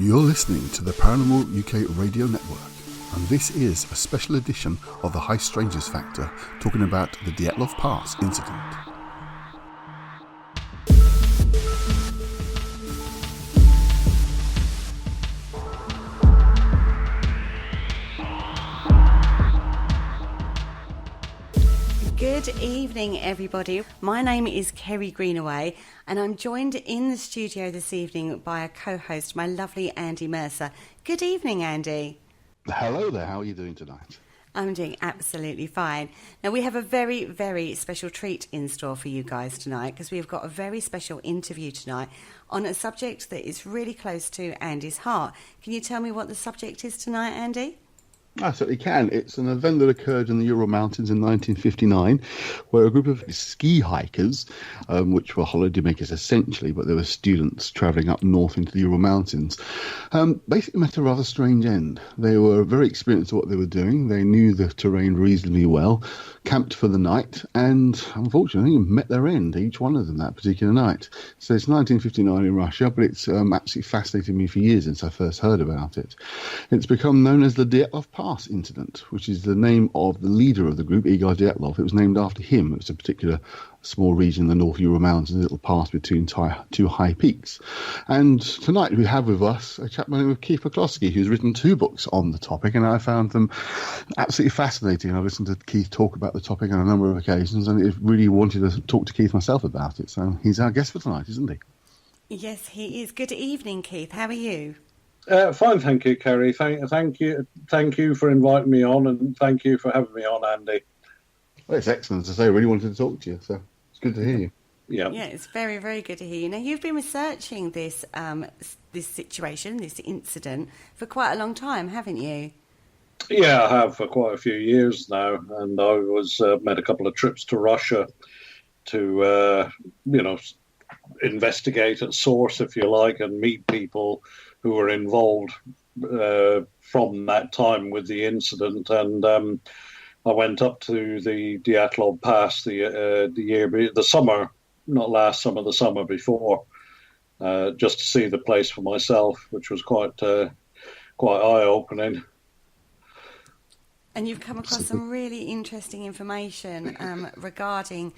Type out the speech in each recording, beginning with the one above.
You're listening to the Paranormal UK Radio Network, and this is a special edition of the High Strangeness Factor, talking about the Dyatlov Pass Incident. Good evening, everybody. My name is Kerry Greenaway, and I'm joined in the studio this evening by a co-host, my lovely Andy Mercer. Good evening, Andy. Hello there, how are you doing tonight? I'm doing absolutely fine. Now, we have a very, very special treat in store for you guys tonight, because we've got a very special interview tonight on a subject that is really close to Andy's heart. Can you tell me what the subject is tonight, Andy? I certainly can. It's an event that occurred in the Ural Mountains in 1959, where a group of ski hikers, which were holidaymakers essentially, but they were students travelling up north into the Ural Mountains, basically met a rather strange end. They were very experienced at what they were doing. They knew the terrain reasonably well, camped for the night, and unfortunately met their end, each one of them that particular night. So it's 1959 in Russia, but it's absolutely fascinated me for years since I first heard about it. It's become known as the Dyatlov Pass Incident, which is the name of the leader of the group, Igor Dyatlov. It was named after him. It was a particular small region in the North Ural Mountains, a little pass between two high peaks. And tonight we have with us a chap by the name of Keith McCloskey, who's written 2 books on the topic, and I found them absolutely fascinating. I've listened to Keith talk about the topic on a number of occasions, and I really wanted to talk to Keith myself about it. So he's our guest for tonight, isn't he? Yes, he is. Good evening, Keith. How are you? Fine, thank you, Kerry. Thank you for inviting me on, and thank you for having me on, Andy. Well, it's excellent to say. I really wanted to talk to you, so it's good to hear you. Yeah, it's very, very good to hear you. Now, you've been researching this situation, this incident, for quite a long time, haven't you? Yeah, I have for quite a few years now, and I made a couple of trips to Russia to, investigate at source, if you like, and meet people who were involved from that time with the incident. And I went up to the Dyatlov Pass the summer, not last summer, the summer before, just to see the place for myself, which was quite eye-opening. And you've come across some really interesting information regarding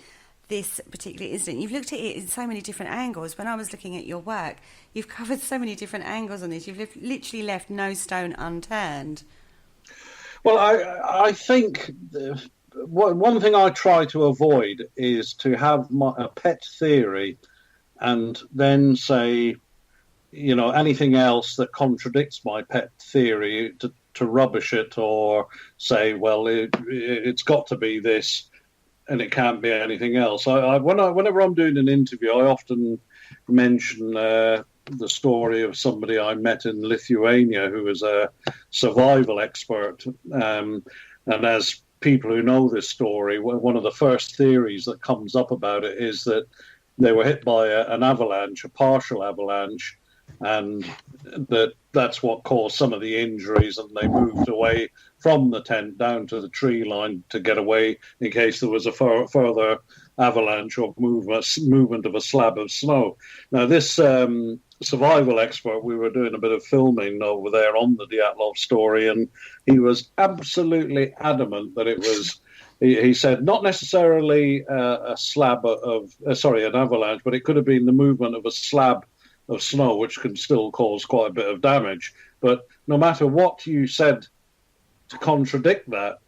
this particular incident. You've looked at it in so many different angles. When I was looking at your work, you've covered so many different angles on this. You've literally left no stone unturned. Well, I think one thing I try to avoid is to have a pet theory and then say, anything else that contradicts my pet theory to rubbish it, or say, well, it's got to be this and it can't be anything else. Whenever I'm doing an interview, I often mention the story of somebody I met in Lithuania who was a survival expert. And as people who know this story, one of the first theories that comes up about it is that they were hit by an avalanche, a partial avalanche, and that's what caused some of the injuries, and they moved away from the tent down to the tree line to get away in case there was a further avalanche or movement of a slab of snow. Now, this survival expert, we were doing a bit of filming over there on the Dyatlov story, and he was absolutely adamant that it was, he said, not necessarily an avalanche, but it could have been the movement of a slab of snow, which can still cause quite a bit of damage. But no matter what you said to contradict that,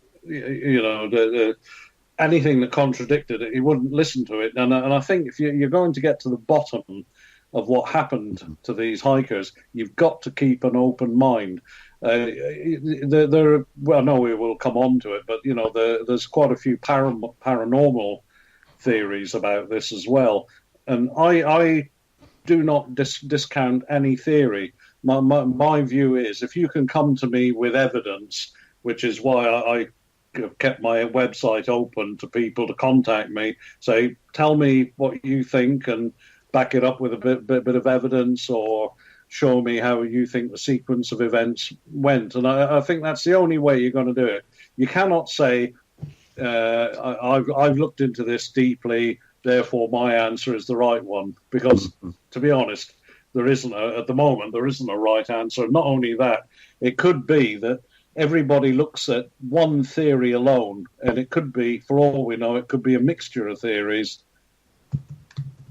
anything that contradicted it, he wouldn't listen to it. And I think if you're going to get to the bottom of what happened to these hikers, you've got to keep an open mind. We will come on to it, but there's quite a few paranormal theories about this as well. And I do not discount any theory. My view is, if you can come to me with evidence, which is why I kept my website open to people to contact me, say, tell me what you think and back it up with a bit of evidence, or show me how you think the sequence of events went. And I think that's the only way you're going to do it. You cannot say, I've looked into this deeply, therefore my answer is the right one. Because, to be honest, there isn't at the moment, there isn't a right answer. Not only that, it could be that everybody looks at one theory alone, and it could be, for all we know, it could be a mixture of theories.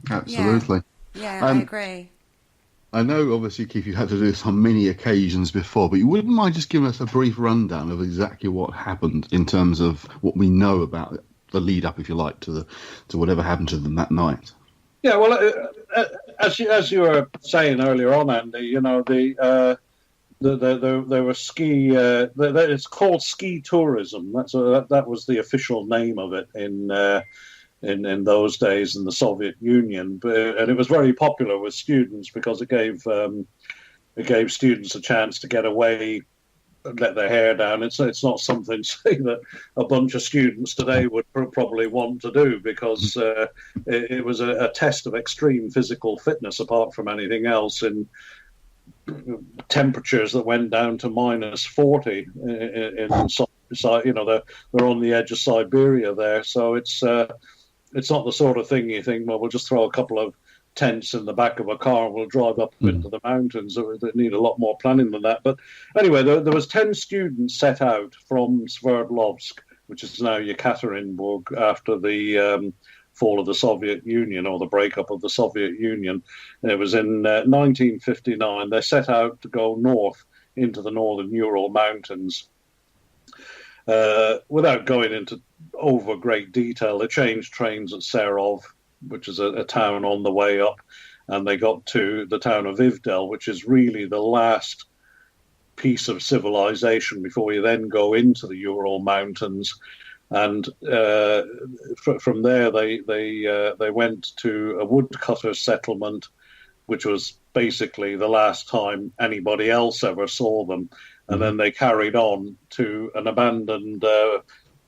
Absolutely. Yeah, I agree. I know, obviously, Keith, you've had to do this on many occasions before, but you wouldn't mind just giving us a brief rundown of exactly what happened in terms of what we know about the lead up, if you like, to whatever happened to them that night. Yeah, well, as you were saying earlier on, Andy, there were ski. It's called ski tourism. That was the official name of it in those days in the Soviet Union, and it was very popular with students because it gave students a chance to get away, let their hair down. It's not something, say, that a bunch of students today would probably want to do, because it was a test of extreme physical fitness, apart from anything else, in temperatures that went down to minus 40 they're on the edge of Siberia there. So it's not the sort of thing you think, well, we'll just throw a couple of tents in the back of a car and we'll drive up into the mountains. They need a lot more planning than that. But anyway, there was 10 students set out from Sverdlovsk, which is now Yekaterinburg, after the fall of the Soviet Union, or the breakup of the Soviet Union. And it was in 1959. They set out to go north into the northern Ural Mountains. Without going into over great detail, they changed trains at Serov, which is a town on the way up, and they got to the town of Ivdel, which is really the last piece of civilization before you then go into the Ural Mountains. And from there, they went to a woodcutter settlement, which was basically the last time anybody else ever saw them. And then they carried on to an abandoned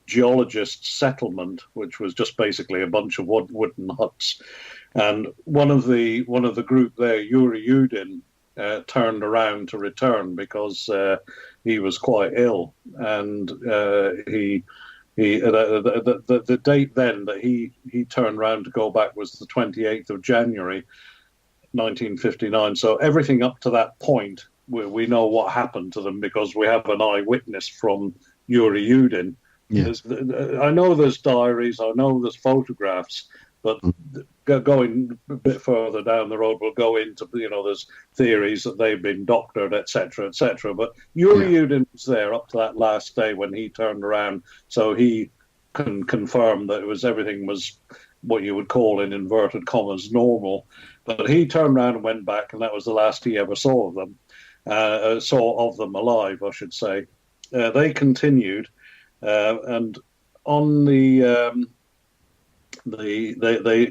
geologist settlement, which was just basically a bunch of wooden huts. And one of the group there, Yuri Yudin, turned around to return because he was quite ill, and the date then that he turned around to go back was the 28th of January, 1959. So everything up to that point, we know what happened to them because we have an eyewitness from Yuri Yudin. Yes. I know there's diaries, I know there's photographs, but going a bit further down the road, we'll go into, there's theories that they've been doctored, etc., etc. But Yuri Yudin was there up to that last day when he turned around, so he can confirm that everything was what you would call, in inverted commas, normal. But he turned around and went back, and that was the last he ever saw of them. Alive, I should say. They continued, and on they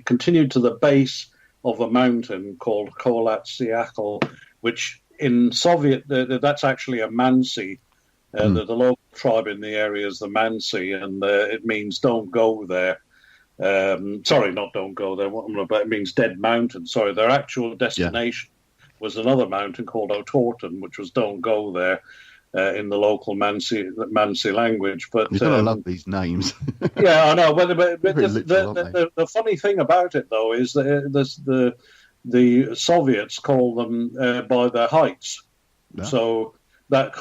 continued to the base of a mountain called Kholat-Syakhl, which in Soviet, that's actually a Mansi. The local tribe in the area is the Mansi, and it means don't go there. Sorry, not don't go there. It means dead mountain. Sorry, their actual destination was another mountain called Otorten, which was don't go there in the local Mansi language. But you're going to love these names. Yeah, I know. But the funny thing about it, though, is that the Soviets call them by their heights. Yeah. So that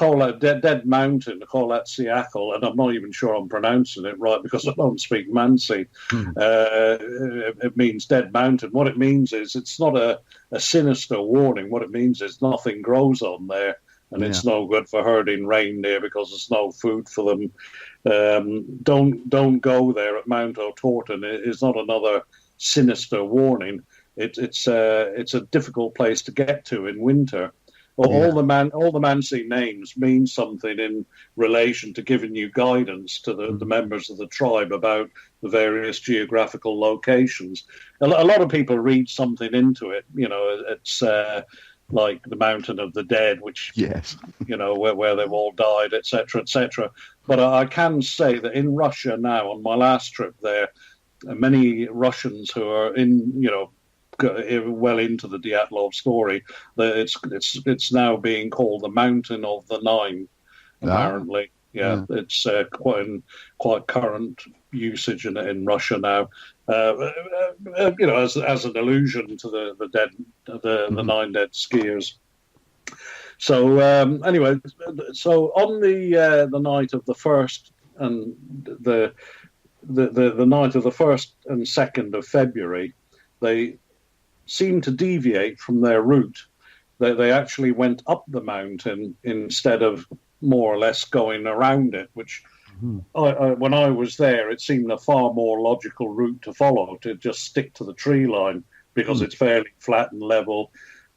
dead mountain, Kholat-Syakhl, and I'm not even sure I'm pronouncing it right because I don't speak Mansi. It means dead mountain. What it means is it's not a sinister warning. What it means is nothing grows on there, and it's no good for herding reindeer because there's no food for them. Don't go there at Mount Otorten. It's not another sinister warning. It's a difficult place to get to in winter. All the Mansi names mean something in relation to giving you guidance to the members of the tribe about the various geographical locations. A lot of people read something into it. It's like the Mountain of the Dead, which where they've all died, etc., etc. But I can say that in Russia now, on my last trip there, many Russians who are well into the Dyatlov story, it's now being called the Mountain of the Nine, apparently. It's quite current usage in Russia now. as an allusion to the dead, the 9 dead skiers. So anyway, so on the night of the 1st and the night of the 1st and 2nd of February, they seemed to deviate from their route. They actually went up the mountain instead of more or less going around it, which when I was there, it seemed a far more logical route to follow, to just stick to the tree line, because it's fairly flat and level.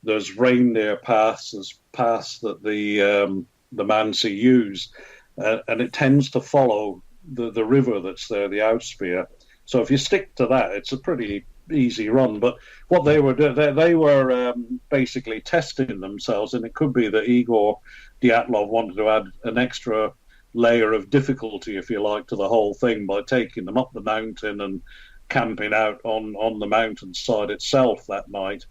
There's reindeer paths, there's paths that the Mansi use, and it tends to follow the river that's there, the Outspear. So if you stick to that, it's a pretty easy run. But what they were doing, they were basically testing themselves, and it could be that Igor Dyatlov wanted to add an extra layer of difficulty, if you like, to the whole thing by taking them up the mountain and camping out on the mountainside itself that night.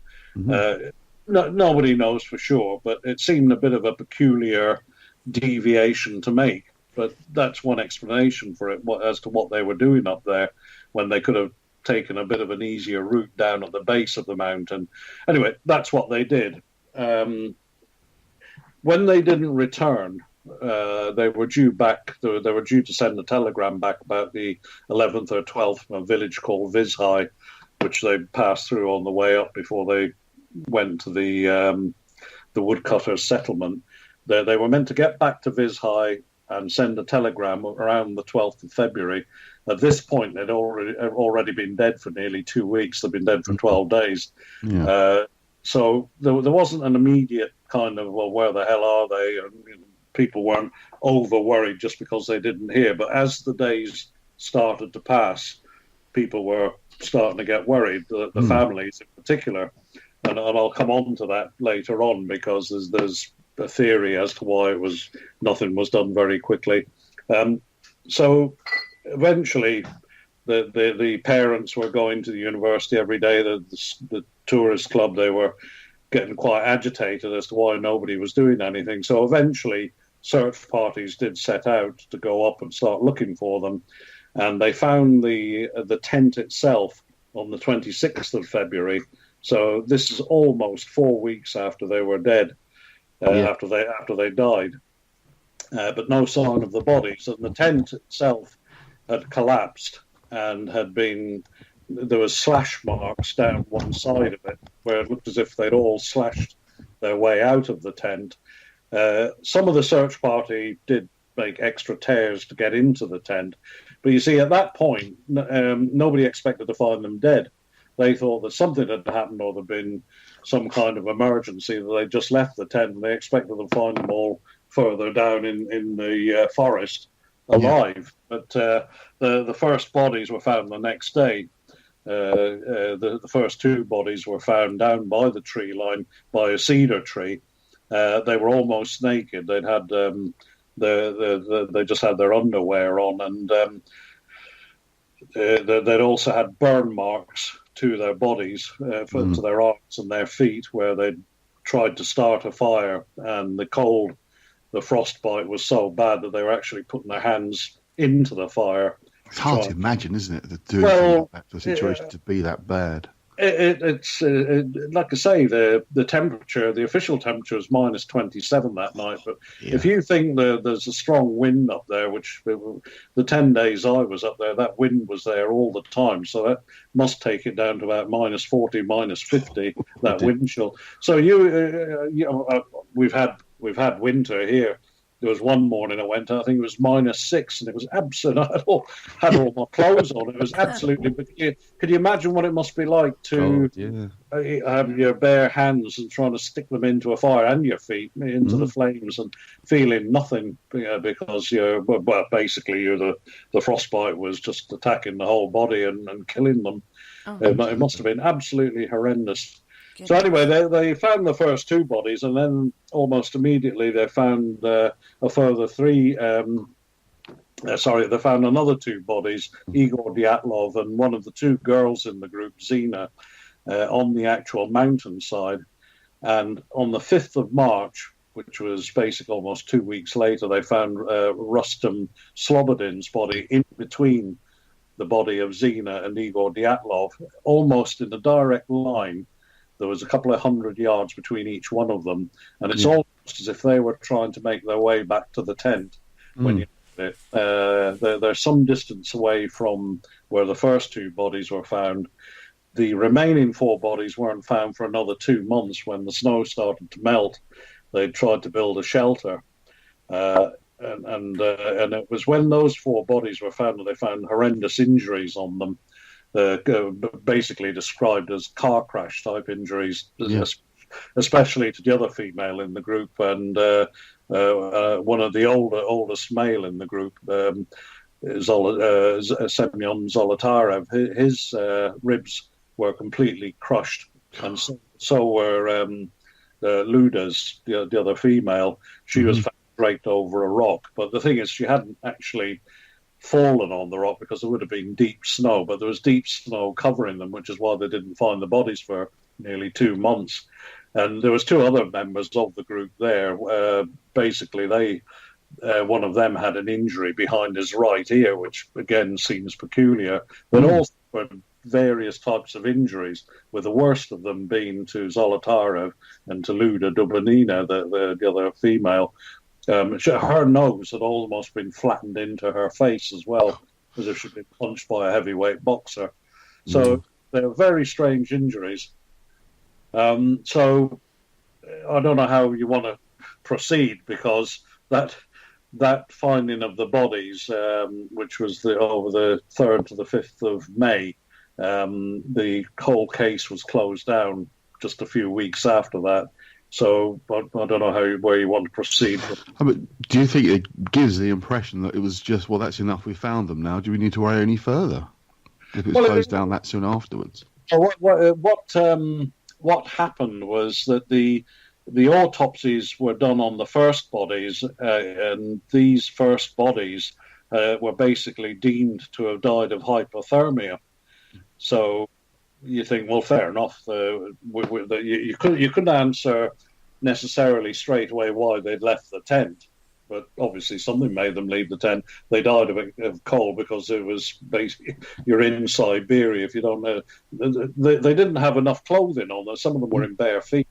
Nobody knows for sure, but it seemed a bit of a peculiar deviation to make. But that's one explanation for it, as to what they were doing up there, when they could have taken a bit of an easier route down at the base of the mountain. Anyway, that's what they did. When they didn't return, they were due back. They were due to send a telegram back about the 11th or 12th from a village called Vizhai, which they passed through on the way up before they went to the woodcutters' settlement. They were meant to get back to Vizhai and send a telegram around the 12th of February. At this point, they'd already been dead for nearly 2 weeks. They'd been dead for 12 days. Yeah. So there wasn't an immediate kind of, well, where the hell are they? And people weren't over worried just because they didn't hear. But as the days started to pass, people were starting to get worried, the families in particular. And I'll come on to that later on, because there's a theory as to why nothing was done very quickly. So eventually, the parents were going to the university every day. The tourist club, they were getting quite agitated as to why nobody was doing anything. So eventually, search parties did set out to go up and start looking for them, and they found the tent itself on the 26th of February. So this is almost 4 weeks after they were dead, after they died, but no sign of the bodies. And the tent itself had collapsed and there was slash marks down one side of it, where it looked as if they'd all slashed their way out of the tent. Some of the search party did make extra tears to get into the tent, but you see, at that point, nobody expected to find them dead. They thought that something had happened, or there'd been some kind of emergency, that they just left the tent, and they expected to find them all further down in the forest alive. Yeah. But the first bodies were found the next day. The first 2 bodies were found down by the tree line, by a cedar tree. They were almost naked. They'd had they just had their underwear on, and they'd also had burn marks to their bodies, to their arms and their feet, where they'd tried to start a fire, and the frostbite was so bad that they were actually putting their hands into the fire. It's hard to imagine, isn't it, the situation to be that bad. It's like I say, the temperature, the official temperature is minus 27 that night. But if you think there's a strong wind up there, which the 10 days I was up there, that wind was there all the time. So that must take it down to about minus 40, minus 50, that wind chill. So we've had winter here. There was one morning I went out, I think it was -6, and it was absolute. I had all my clothes on. It was absolutely. Could you imagine what it must be like to have your bare hands and trying to stick them into a fire, and your feet into the flames, and feeling nothing, because basically the frostbite was just attacking the whole body and killing them. It must have been absolutely horrendous. So anyway, they found the first 2 bodies, and then almost immediately they found a further 3. They found another 2 bodies, Igor Dyatlov and one of the 2 girls in the group, Zina, on the actual mountainside. And on the 5th of March, which was basically almost 2 weeks later, they found Rustam Slobodin's body in between the body of Zina and Igor Dyatlov, almost in a direct line. There was a couple of 100 yards between each one of them, and it's almost as if they were trying to make their way back to the tent. When you look at it, they're some distance away from where the first 2 bodies were found. The remaining 4 bodies weren't found for another 2 months when the snow started to melt. They tried to build a shelter. And it was when those 4 bodies were found that they found horrendous injuries on them, basically described as car crash type injuries, especially to the other female in the group, and one of the oldest male in the group, Semyon Zolotarev. His ribs were completely crushed, and so were Luda's, the other female. She was found draped over a rock, but the thing is, she hadn't actually fallen on the rock because there would have been deep snow, but there was deep snow covering them, which is why they didn't find the bodies for nearly 2 months. And there was 2 other members of the group there. Basically, one of them had an injury behind his right ear, which again seems peculiar, but also various types of injuries, with the worst of them being to Zolotarev and to Luda Dubinina, the other female. Her nose had almost been flattened into her face as well, as if she'd been punched by a heavyweight boxer. So they're very strange injuries. So I don't know how you want to proceed, because that finding of the bodies, which was over the 3rd to the 5th of May, the whole case was closed down just a few weeks after that. So I don't know where you want to proceed. But do you think it gives the impression that it was just, well, that's enough, we found them now, do we need to worry any further if it's closed down that soon afterwards? What happened was that the autopsies were done on the first bodies, and these first bodies were basically deemed to have died of hypothermia. So you think, well, fair enough. You couldn't answer necessarily straight away why they'd left the tent, but obviously something made them leave the tent. They died of cold because it was basically, you're in Siberia. If you don't know, they didn't have enough clothing on them. Some of them were in bare feet.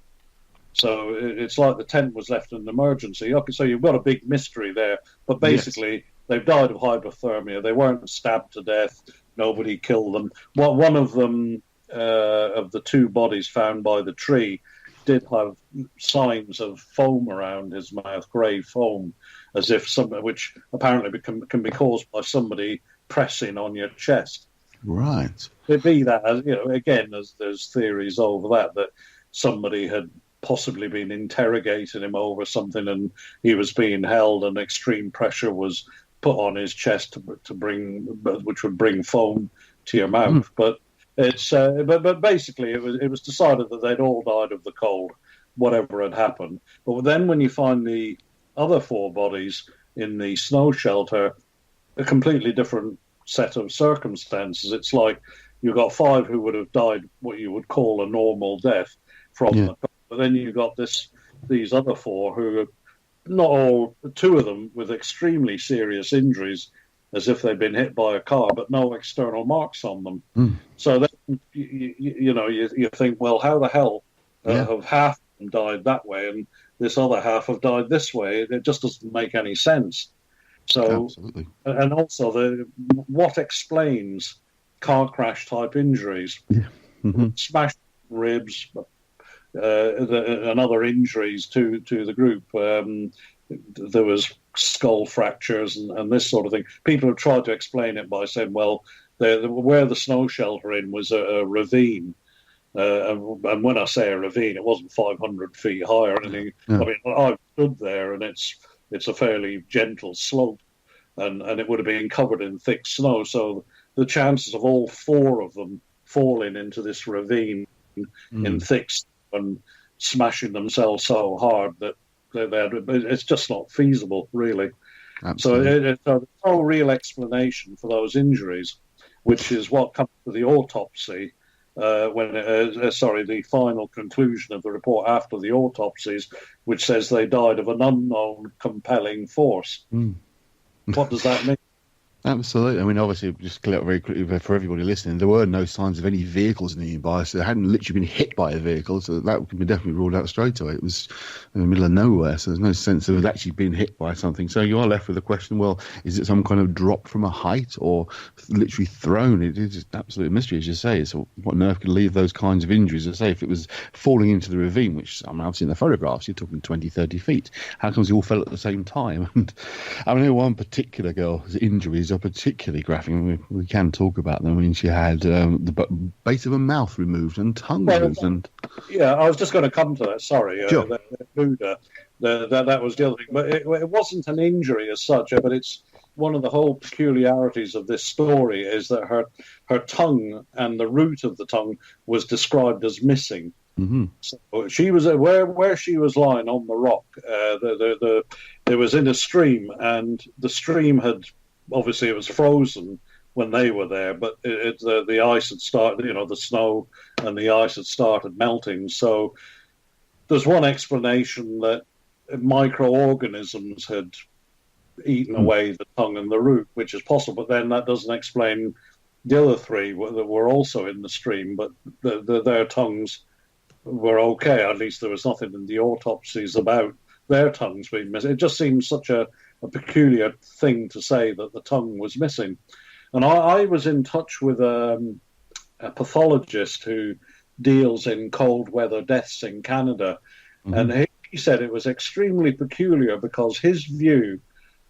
So it's like the tent was left in an emergency. Okay, so you've got a big mystery there. But basically, they've died of hypothermia. They weren't stabbed to death. Nobody killed them. One of them, of the 2 bodies found by the tree, did have signs of foam around his mouth, grey foam, as if which apparently can be caused by somebody pressing on your chest. Right. It'd be that, again, there's theories over that somebody had possibly been interrogating him over something, and he was being held, and extreme pressure was put on his chest which would bring foam to your mouth. But it's but basically it was decided that they'd all died of the cold, whatever had happened. But then when you find the other 4 bodies in the snow shelter, a completely different set of circumstances. It's like you've got 5 who would have died what you would call a normal death from the cold. But then you've got these other 4 who, not all, 2 of them with extremely serious injuries, as if they'd been hit by a car, but no external marks on them. So then you think, well, how the hell have half of them died that way, and this other half have died this way? It just doesn't make any sense. So, absolutely. And also what explains car crash type injuries, smashed ribs, and other injuries to the group. There was skull fractures and this sort of thing. People have tried to explain it by saying, well, where the snow shelter in was a ravine. And when I say a ravine, it wasn't 500 feet high or anything. I mean, I stood there, and it's a fairly gentle slope, and it would have been covered in thick snow. So the chances of all 4 of them falling into this ravine in thick snow and smashing themselves so hard that it's just not feasible, really. Absolutely. So there's no real explanation for those injuries, which is what comes to the autopsy. The final conclusion of the report after the autopsies, which says they died of an unknown compelling force. What does that mean? Absolutely. I mean, obviously, just to clear up very quickly for everybody listening, there were no signs of any vehicles nearby, so they hadn't literally been hit by a vehicle, so that can be definitely ruled out straight away. It was in the middle of nowhere, so there's no sense of it actually being hit by something. So you are left with the question, well, is it some kind of drop from a height or literally thrown? It is just absolute mystery, as you say. So what on earth could leave those kinds of injuries? As I say, if it was falling into the ravine, which I mean, I've seen the photographs, you're talking 20, 30 feet. How comes they all fell at the same time? And I know one particular girl's injuries are particularly graphic. We can talk about them. I mean, she had the base of her mouth removed and tongue removed. And yeah, I was just going to come to that. Sorry, sure. Buddha. That was the other thing, but it wasn't an injury as such. But it's one of the whole peculiarities of this story is that her tongue and the root of the tongue was described as missing. Mm-hmm. So she was where she was lying on the rock. It was in a stream, and the stream had obviously it was frozen when they were there, but the ice had started. The snow and the ice had started melting. So there's one explanation that microorganisms had eaten away the tongue and the root, which is possible. But then that doesn't explain the other three that were also in the stream, but their tongues were okay. At least there was nothing in the autopsies about their tongues being missing. It just seems such a peculiar thing to say that the tongue was missing. And I was in touch with a pathologist who deals in cold weather deaths in Canada. Mm-hmm. And he said it was extremely peculiar because his view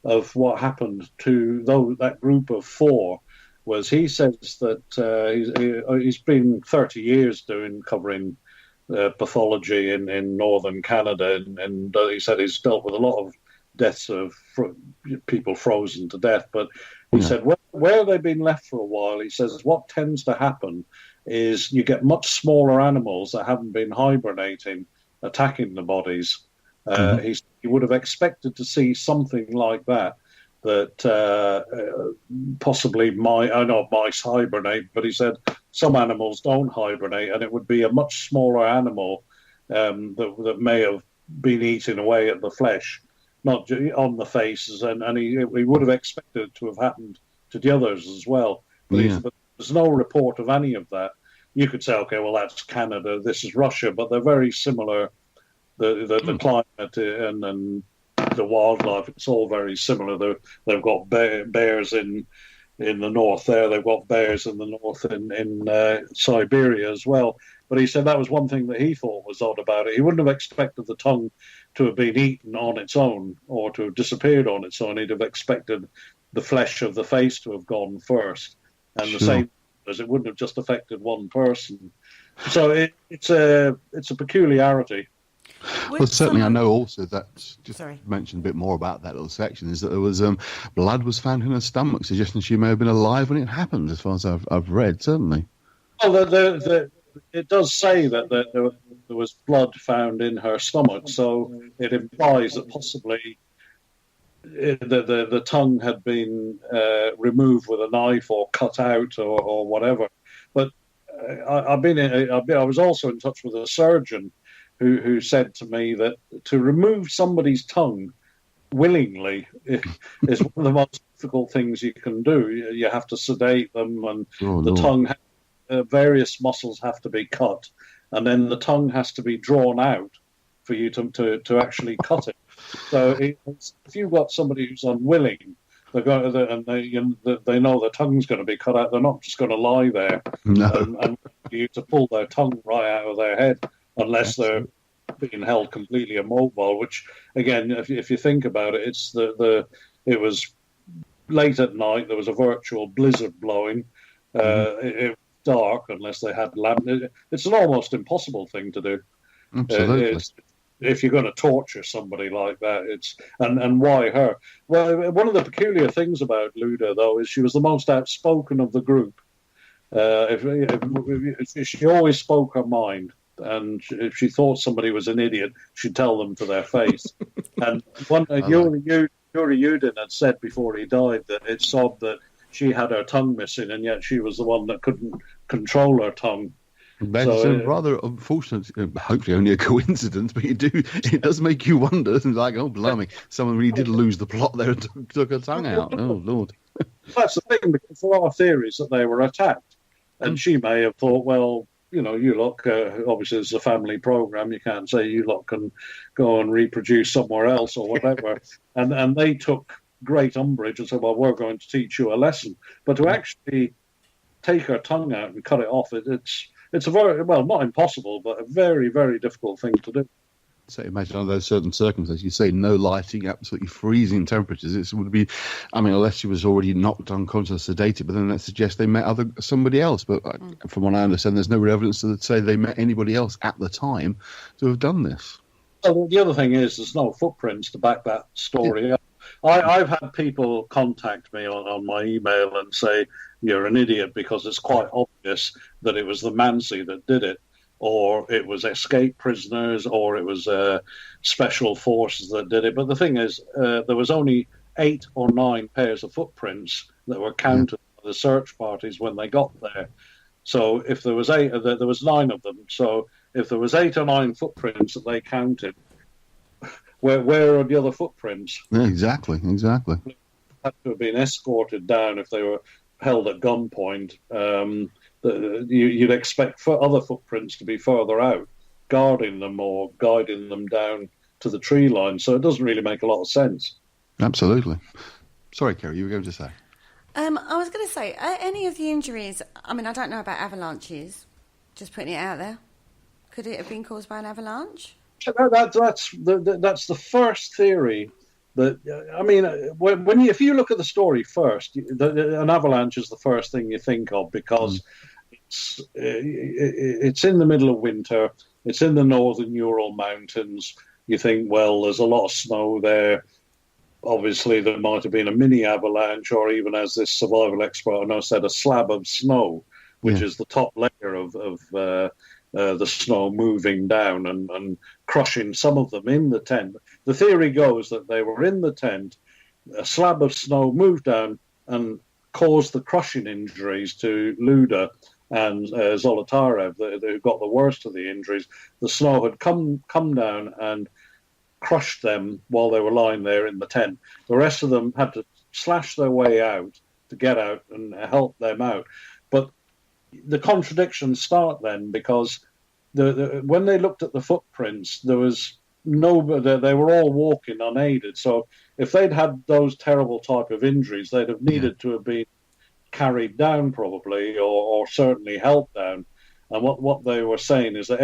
of what happened to that group of four was he says that he's been 30 years covering pathology in northern Canada, and he said he's dealt with a lot of deaths of people frozen to death. But he said where they've been left for a while, he says what tends to happen is you get much smaller animals that haven't been hibernating attacking the bodies. He would have expected to see something like that. Possibly I know mice hibernate, but he said some animals don't hibernate, and it would be a much smaller animal that may have been eating away at the flesh, not on the faces, and he would have expected it to have happened to the others as well. But there's no report of any of that. You could say, okay, well, that's Canada, this is Russia, but they're very similar. The climate and the wildlife, it's all very similar. They've got bears in the north there. They've got bears in the north in Siberia as well. But he said that was one thing that he thought was odd about it. He wouldn't have expected the tongue to have been eaten on its own or to have disappeared on its own. He'd have expected the flesh of the face to have gone first. And the same as it wouldn't have just affected one person. So it's a peculiarity. Well, certainly I know also that, just mention a bit more about that little section, is that there was blood was found in her stomach, suggesting she may have been alive when it happened, as far as I've read, certainly. Well, it does say that there was blood found in her stomach, so it implies that possibly the tongue had been removed with a knife or cut out or whatever. But I was also in touch with a surgeon who said to me that to remove somebody's tongue willingly is one of the most difficult things you can do. You have to sedate them, and tongue, various muscles have to be cut, and then the tongue has to be drawn out for you to actually cut it. So if you've got somebody who's unwilling, they know their tongue's going to be cut out, they're not just going to lie there and you to pull their tongue right out of their head, unless they're being held completely immobile. Which, again, if you think about it, it was late at night. There was a virtual blizzard blowing. It was dark unless they had lamp. It's an almost impossible thing to do. Absolutely. If you're going to torture somebody like that, and why her? Well, one of the peculiar things about Luda, though, is she was the most outspoken of the group. If she always spoke her mind. And if she thought somebody was an idiot, she'd tell them to their face. And Yuri Yudin had said before he died that it's odd that she had her tongue missing, and yet she was the one that couldn't control her tongue. It's rather unfortunate, hopefully only a coincidence, but it does make you wonder, like, oh, blimey, someone really did lose the plot there and took her tongue out. Oh, Lord. That's the thing, because there are theories that they were attacked. And she may have thought, well, you lot, obviously it's a family program. You can't say you lot can go and reproduce somewhere else or whatever. and they took great umbrage and said, well, we're going to teach you a lesson. But to actually take her tongue out and cut it off, it's a very, well, not impossible, but a very, very difficult thing to do. So imagine under those certain circumstances, you say no lighting, absolutely freezing temperatures. It would be, I mean, unless she was already knocked unconscious, sedated, but then that suggests they met somebody else. But from what I understand, there's no evidence to say they met anybody else at the time to have done this. Well, the other thing is there's no footprints to back that story up. I've had people contact me on my email and say, you're an idiot because it's quite obvious that it was the Mansi that did it, or it was escape prisoners, or it was special forces that did it. But the thing is, there was only 8 or 9 pairs of footprints that were counted by the search parties when they got there. So if there was 8, there was 9 of them. So if there was 8 or 9 footprints that they counted, where are the other footprints? Yeah, exactly. They had to have been escorted down if they were held at gunpoint. You'd expect for other footprints to be further out, guarding them or guiding them down to the tree line. So it doesn't really make a lot of sense. Absolutely. Sorry, Kerry, you were going to say. I was going to say, any of the injuries, I mean, I don't know about avalanches, just putting it out there. Could it have been caused by an avalanche? That's the first theory. That I mean, if you look at the story first, an avalanche is the first thing you think of, because it's in the middle of winter. It's in the northern Ural Mountains. You think, well, there's a lot of snow there. Obviously, there might have been a mini avalanche, or even, as this survival expert I know said, a slab of snow, which is the top layer of the snow moving down and crushing some of them in the tent. The theory goes that they were in the tent, a slab of snow moved down and caused the crushing injuries to Luda and Zolotarev, who got the worst of the injuries. The snow had come down and crushed them while they were lying there in the tent. The rest of them had to slash their way out to get out and help them out. But the contradictions start then, because when they looked at the footprints, there was they were all walking unaided. So if they'd had those terrible type of injuries, they'd have needed to have been carried down probably, or certainly helped down. And what they were saying is that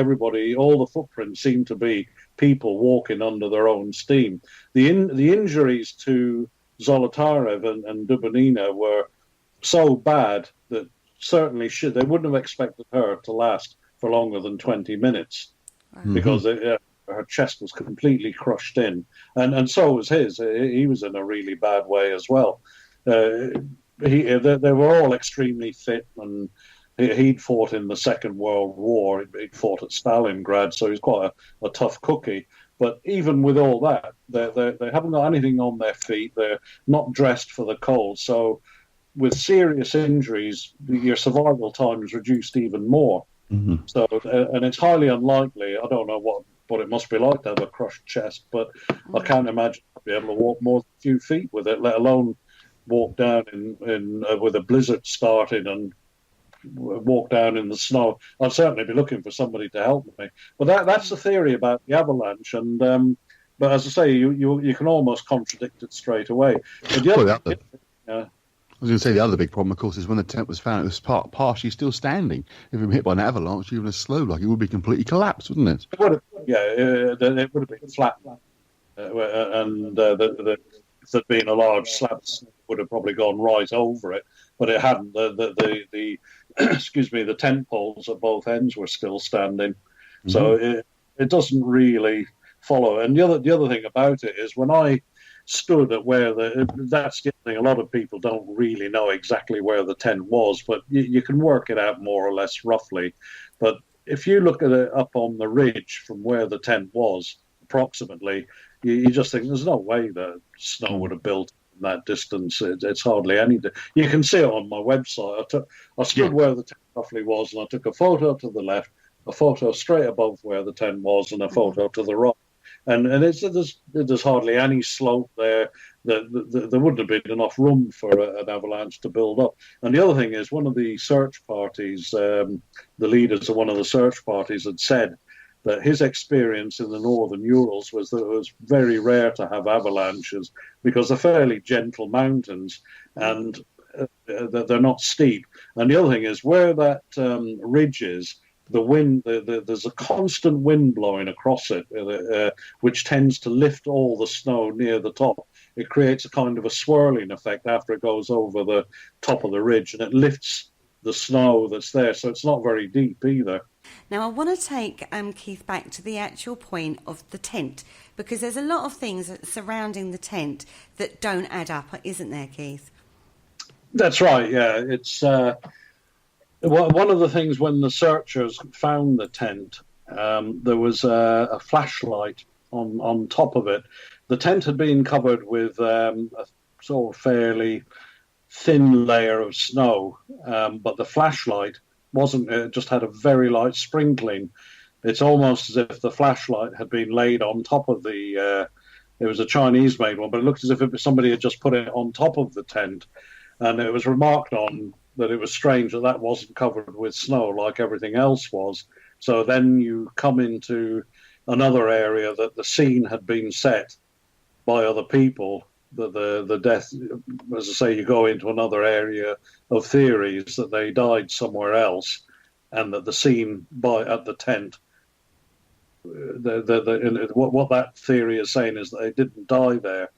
all the footprints seemed to be people walking under their own steam. The injuries to Zolotarev and Dubinina were so bad that certainly they wouldn't have expected her to last for longer than 20 minutes, because her chest was completely crushed in, and so was his. He was in a really bad way as well. They were all extremely fit, and he'd fought in the Second World War. He'd fought at Stalingrad, so he's quite a tough cookie. But even with all that, they haven't got anything on their feet. They're not dressed for the cold. So with serious injuries, your survival time is reduced even more. So, and it's highly unlikely. I don't know what it must be like to have a crushed chest, but I can't imagine I'd be able to walk more than a few feet with it, let alone walk down with a blizzard starting and walk down in the snow. I'd certainly be looking for somebody to help me. But that's the theory about the avalanche, and but as I say, you can almost contradict it straight away. But I was going to say the other big problem, of course, is when the tent was found, it was partially still standing. If it were hit by an avalanche, even as slow, like it would be completely collapsed, wouldn't it? It would have, it would have been flat. And if there'd been a large slab, it would have probably gone right over it, but it hadn't. The excuse me, the tent poles at both ends were still standing. So it doesn't really follow. And the other thing about it is, when I stood at that's the thing, a lot of people don't really know exactly where the tent was, but you can work it out more or less roughly. But if you look at it up on the ridge from where the tent was, approximately, you just think there's no way that snow would have built in that distance. It's hardly anything. You can see it on my website. I stood where the tent roughly was, and I took a photo to the left, a photo straight above where the tent was, and a photo to the right. and there's hardly any slope there. There wouldn't have been enough room for an avalanche to build up. And the other thing is, one of the search parties, the leaders of one of the search parties, had said that his experience in the northern Urals was that it was very rare to have avalanches because they're fairly gentle mountains and they're not steep. And the other thing is, where that ridge is, the wind, there's a constant wind blowing across it, which tends to lift all the snow near the top. It creates a kind of a swirling effect after it goes over the top of the ridge, and it lifts the snow that's there, so it's not very deep either. Now, I want to take Keith back to the actual point of the tent, because there's a lot of things surrounding the tent that don't add up, isn't there, Keith? That's right, yeah. It's one of the things when the searchers found the tent, there was a flashlight on top of it. The tent had been covered with a sort of fairly thin layer of snow, but the flashlight wasn't. It just had a very light sprinkling. It's almost as if the flashlight had been laid on top of the. It was a Chinese-made one, but it looked as if somebody had just put it on top of the tent, and it was remarked on that it was strange that that wasn't covered with snow like everything else was. So then you come into another area that the scene had been set by other people. The death, as I say, you go into another area of theories that they died somewhere else, and that the scene at the tent. What that theory is saying is that they didn't die there.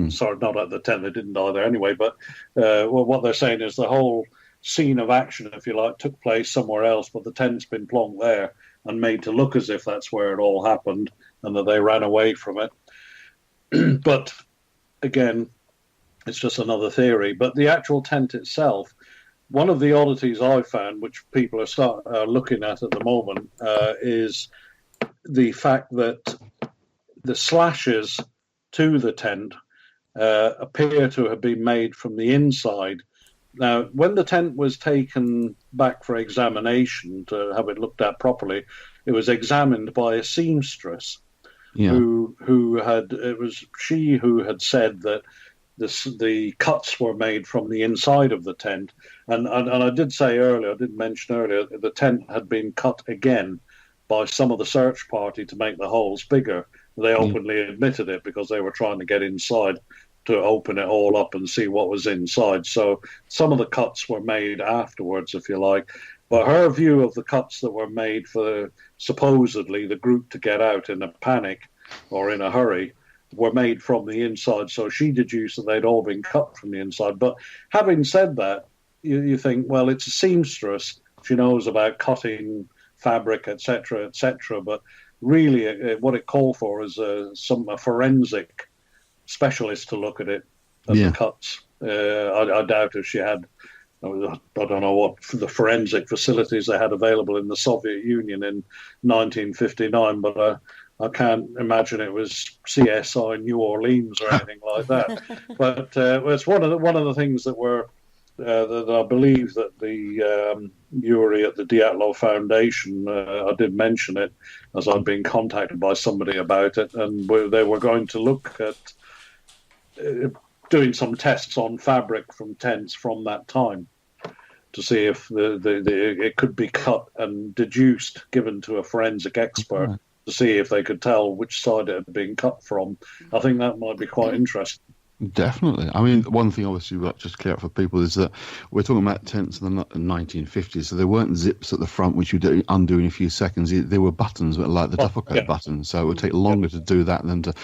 Sorry, not at the tent. They didn't die there anyway. But what they're saying is the whole scene of action, if you like, took place somewhere else, but the tent's been plonked there and made to look as if that's where it all happened, and that they ran away from it. But again, it's just another theory. But the actual tent itself, one of the oddities I found, which people are looking at the moment, is the fact that the slashes to the tent appear to have been made from the inside. Now, when the tent was taken back for examination to have it looked at properly, it was examined by a seamstress. Yeah. Who had said that the cuts were made from the inside of the tent, and I did mention earlier, the tent had been cut again by some of the search party to make the holes bigger. They openly admitted it because they were trying to get inside to open it all up and see what was inside. So some of the cuts were made afterwards, if you like. But her view of the cuts that were made for supposedly the group to get out in a panic or in a hurry were made from the inside. So she deduced that they'd all been cut from the inside. But having said that, you think, well, it's a seamstress. She knows about cutting fabric, etc., etc. But really what it called for is a forensic specialist to look at it, at the cuts. I doubt if she had, I don't know what the forensic facilities they had available in the Soviet Union in 1959, but I can't imagine it was CSI New Orleans or anything like that. But it's one of the things that were that I believe that the Yuri at the Dyatlov Foundation, I did mention it as I'd been contacted by somebody about it, and they were going to look at doing some tests on fabric from tents from that time to see if it could be cut and deduced, given to a forensic expert, to see if they could tell which side it had been cut from. I think that might be quite interesting. Definitely. I mean, one thing obviously we've got to just clear up for people is that we're talking about tents in the 1950s, so there weren't zips at the front which you undo in a few seconds. There were buttons, like the duffel coat buttons, so it would take longer to do that than to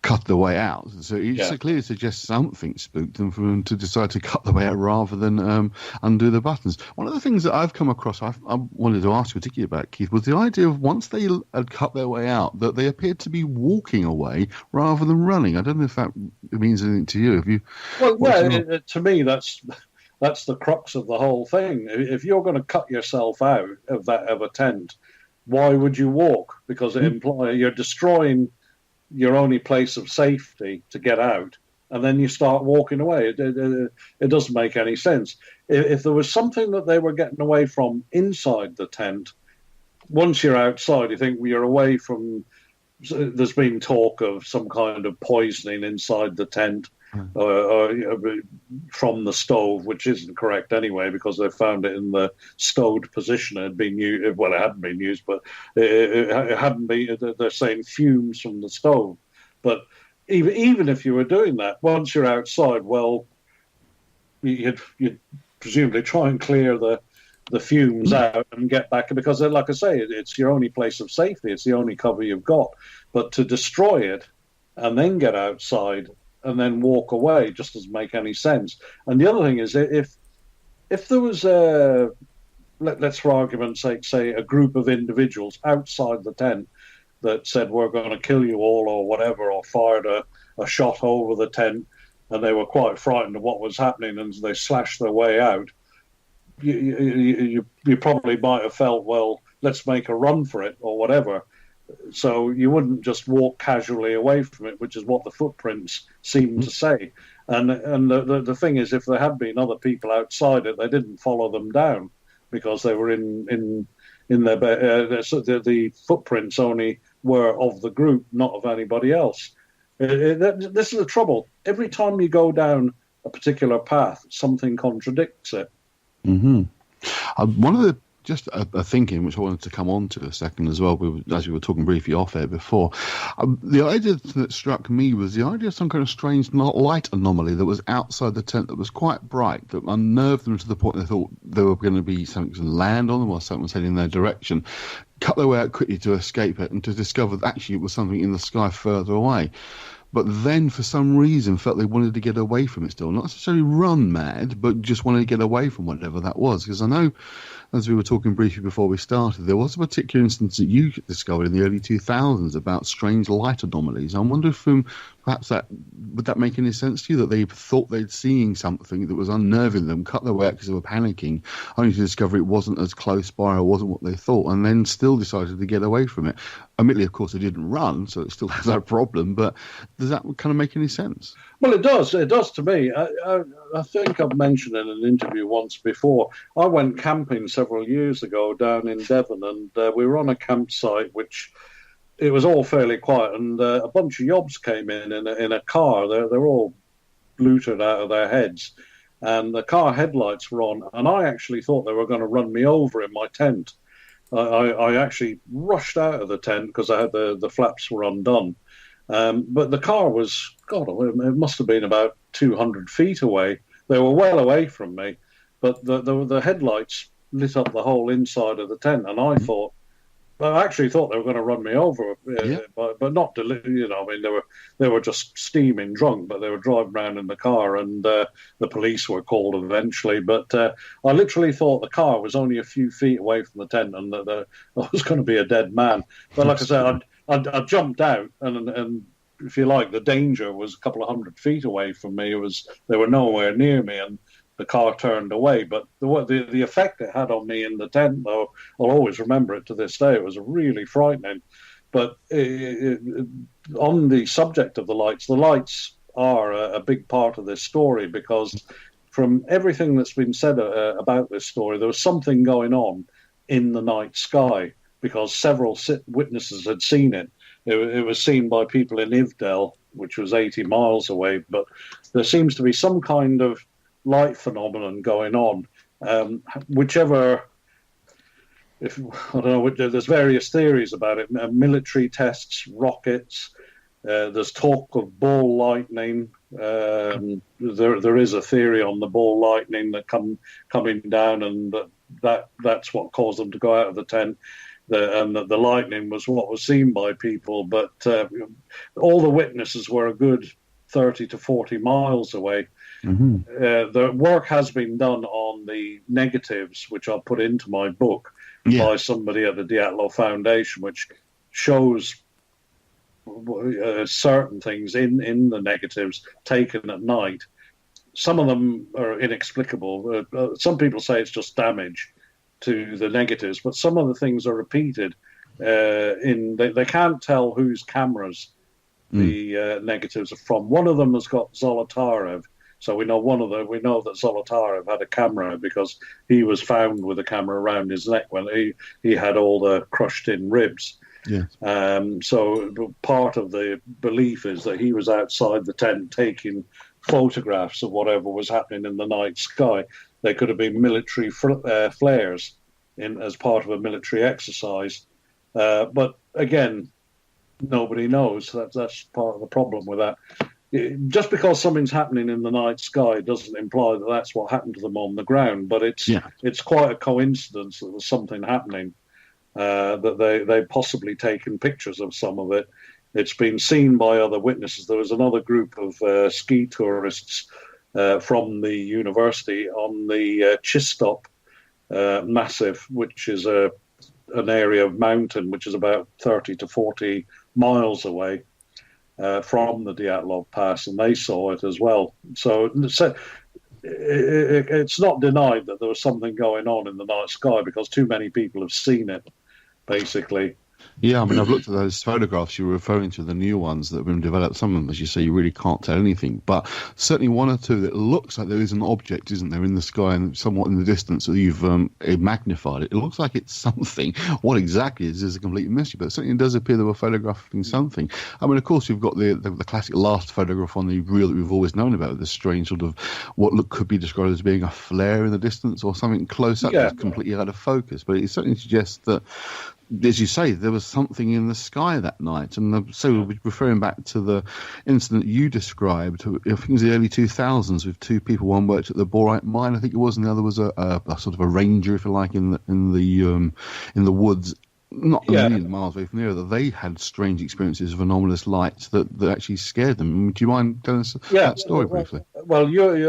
cut the way out. So it clearly suggests something spooked them for them to decide to cut the way out rather than undo the buttons. One of the things that I've come across, I wanted to ask you particularly about, Keith, was the idea of once they had cut their way out, that they appeared to be walking away rather than running. I don't know if that means anything to you. Have you? Well, yeah. To me, that's the crux of the whole thing. If you're going to cut yourself out of a tent, why would you walk? Because it implies you're destroying your only place of safety to get out, and then you start walking away. It doesn't make any sense. If there was something that they were getting away from inside the tent, once you're outside, you think you're away from there's been talk of some kind of poisoning inside the tent from the stove, which isn't correct anyway, because they found it in the stowed position. It had been used, well, it hadn't been used, but it hadn't been. They're saying fumes from the stove. But even if you were doing that, once you're outside, well, you'd presumably try and clear the fumes out and get back, because, like I say, it's your only place of safety. It's the only cover you've got. But to destroy it and then get outside and then walk away just doesn't make any sense. And the other thing is, if there was let's for argument's sake say a group of individuals outside the tent that said, we're going to kill you all or whatever, or fired a shot over the tent, and they were quite frightened of what was happening and they slashed their way out, you probably might have felt, well, let's make a run for it or whatever. So you wouldn't just walk casually away from it, which is what the footprints seem to say. And the thing is, if there had been other people outside it, they didn't follow them down because they were in their bed. The footprints only were of the group, not of anybody else. This is the trouble. Every time you go down a particular path, something contradicts it. Mm-hmm. One of the just a thinking, which I wanted to come on to a second as well, as we were talking briefly off air before, the idea that struck me was the idea of some kind of strange light anomaly that was outside the tent that was quite bright, that unnerved them to the point they thought there were going to be something to land on them or something was heading in their direction, cut their way out quickly to escape it, and to discover that actually it was something in the sky further away. But then, for some reason, felt they wanted to get away from it still. Not necessarily run mad, but just wanted to get away from whatever that was. Because I know, as we were talking briefly before we started, there was a particular instance that you discovered in the early 2000s about strange light anomalies. I wonder if perhaps would that make any sense to you, that they thought they'd seen something that was unnerving them, cut their way out because they were panicking, only to discover it wasn't as close by or wasn't what they thought, and then still decided to get away from it. Admittedly, of course, they didn't run, so it still has that problem, but does that kind of make any sense? Well, it does. It does to me. I think I've mentioned in an interview once before, I went camping several years ago down in Devon, and we were on a campsite which it was all fairly quiet, and a bunch of yobs came in a car. They're all looted out of their heads, and the car headlights were on, and I actually thought they were going to run me over in my tent. I actually rushed out of the tent because I had the flaps were undone. But the car was, God, it must have been about 200 feet away. They were well away from me, but the headlights lit up the whole inside of the tent, and I thought, well, I actually thought they were going to run me over, but not, I mean, they were just steaming drunk, but they were driving around in the car, and the police were called eventually. But I literally thought the car was only a few feet away from the tent, and that I was going to be a dead man. But like I said, I jumped out, and if you like, the danger was a couple of 100 feet away from me. They were nowhere near me, and the car turned away. But the effect it had on me in the tent, though, I'll always remember it to this day. It was really frightening. But on the subject of the lights are a big part of this story, because from everything that's been said about this story, there was something going on in the night sky, because several witnesses had seen it. It was seen by people in Ivdel, which was 80 miles away, but there seems to be some kind of light phenomenon going on. I don't know, there's various theories about it. Military tests, rockets, there's talk of ball lightning. There is a theory on the ball lightning that coming down, and that's what caused them to go out of the tent. And the lightning was what was seen by people, but all the witnesses were a good 30 to 40 miles away. Mm-hmm. The work has been done on the negatives, which I'll put into my book, by somebody at the Dyatlov Foundation, which shows certain things in the negatives taken at night. Some of them are inexplicable. Some people say it's just damage to the negatives, but some of the things are repeated. They can't tell whose cameras the negatives are from. One of them has got Zolotarev, so we know that Zolotarev had a camera, because he was found with a camera around his neck when he had all the crushed in ribs. Yeah. So part of the belief is that he was outside the tent taking photographs of whatever was happening in the night sky. They could have been military flares as part of a military exercise. But again, nobody knows. That's part of the problem with that. Just because something's happening in the night sky doesn't imply that that's what happened to them on the ground. But it's quite a coincidence that there's something happening, that they've possibly taken pictures of some of it. It's been seen by other witnesses. There was another group of ski tourists from the university on the Chistop Massif, which is an area of mountain which is about 30 to 40 miles away from the Dyatlov Pass, and they saw it as well. So it's not denied that there was something going on in the night sky because too many people have seen it, basically. Yeah, I mean, I've looked at those photographs you were referring to, the new ones that have been developed. Some of them, as you say, you really can't tell anything. But certainly one or two that looks like there is an object, isn't there, in the sky and somewhat in the distance that you've magnified it. It looks like it's something. What exactly is a complete mystery, but it certainly does appear they were photographing something. I mean, of course, you've got the classic last photograph on the reel that we've always known about, this strange sort of what could be described as being a flare in the distance or something close up that's completely out of focus. But it certainly suggests that, as you say, there was something in the sky that night. And so referring back to the incident you described, I think it was the early 2000s with two people. One worked at the borite mine, I think it was, and the other was a sort of a ranger, if you like, in the woods, not a million miles away from the area. That they had strange experiences of anomalous lights that actually scared them. Do you mind telling us that story briefly? Well, Yuri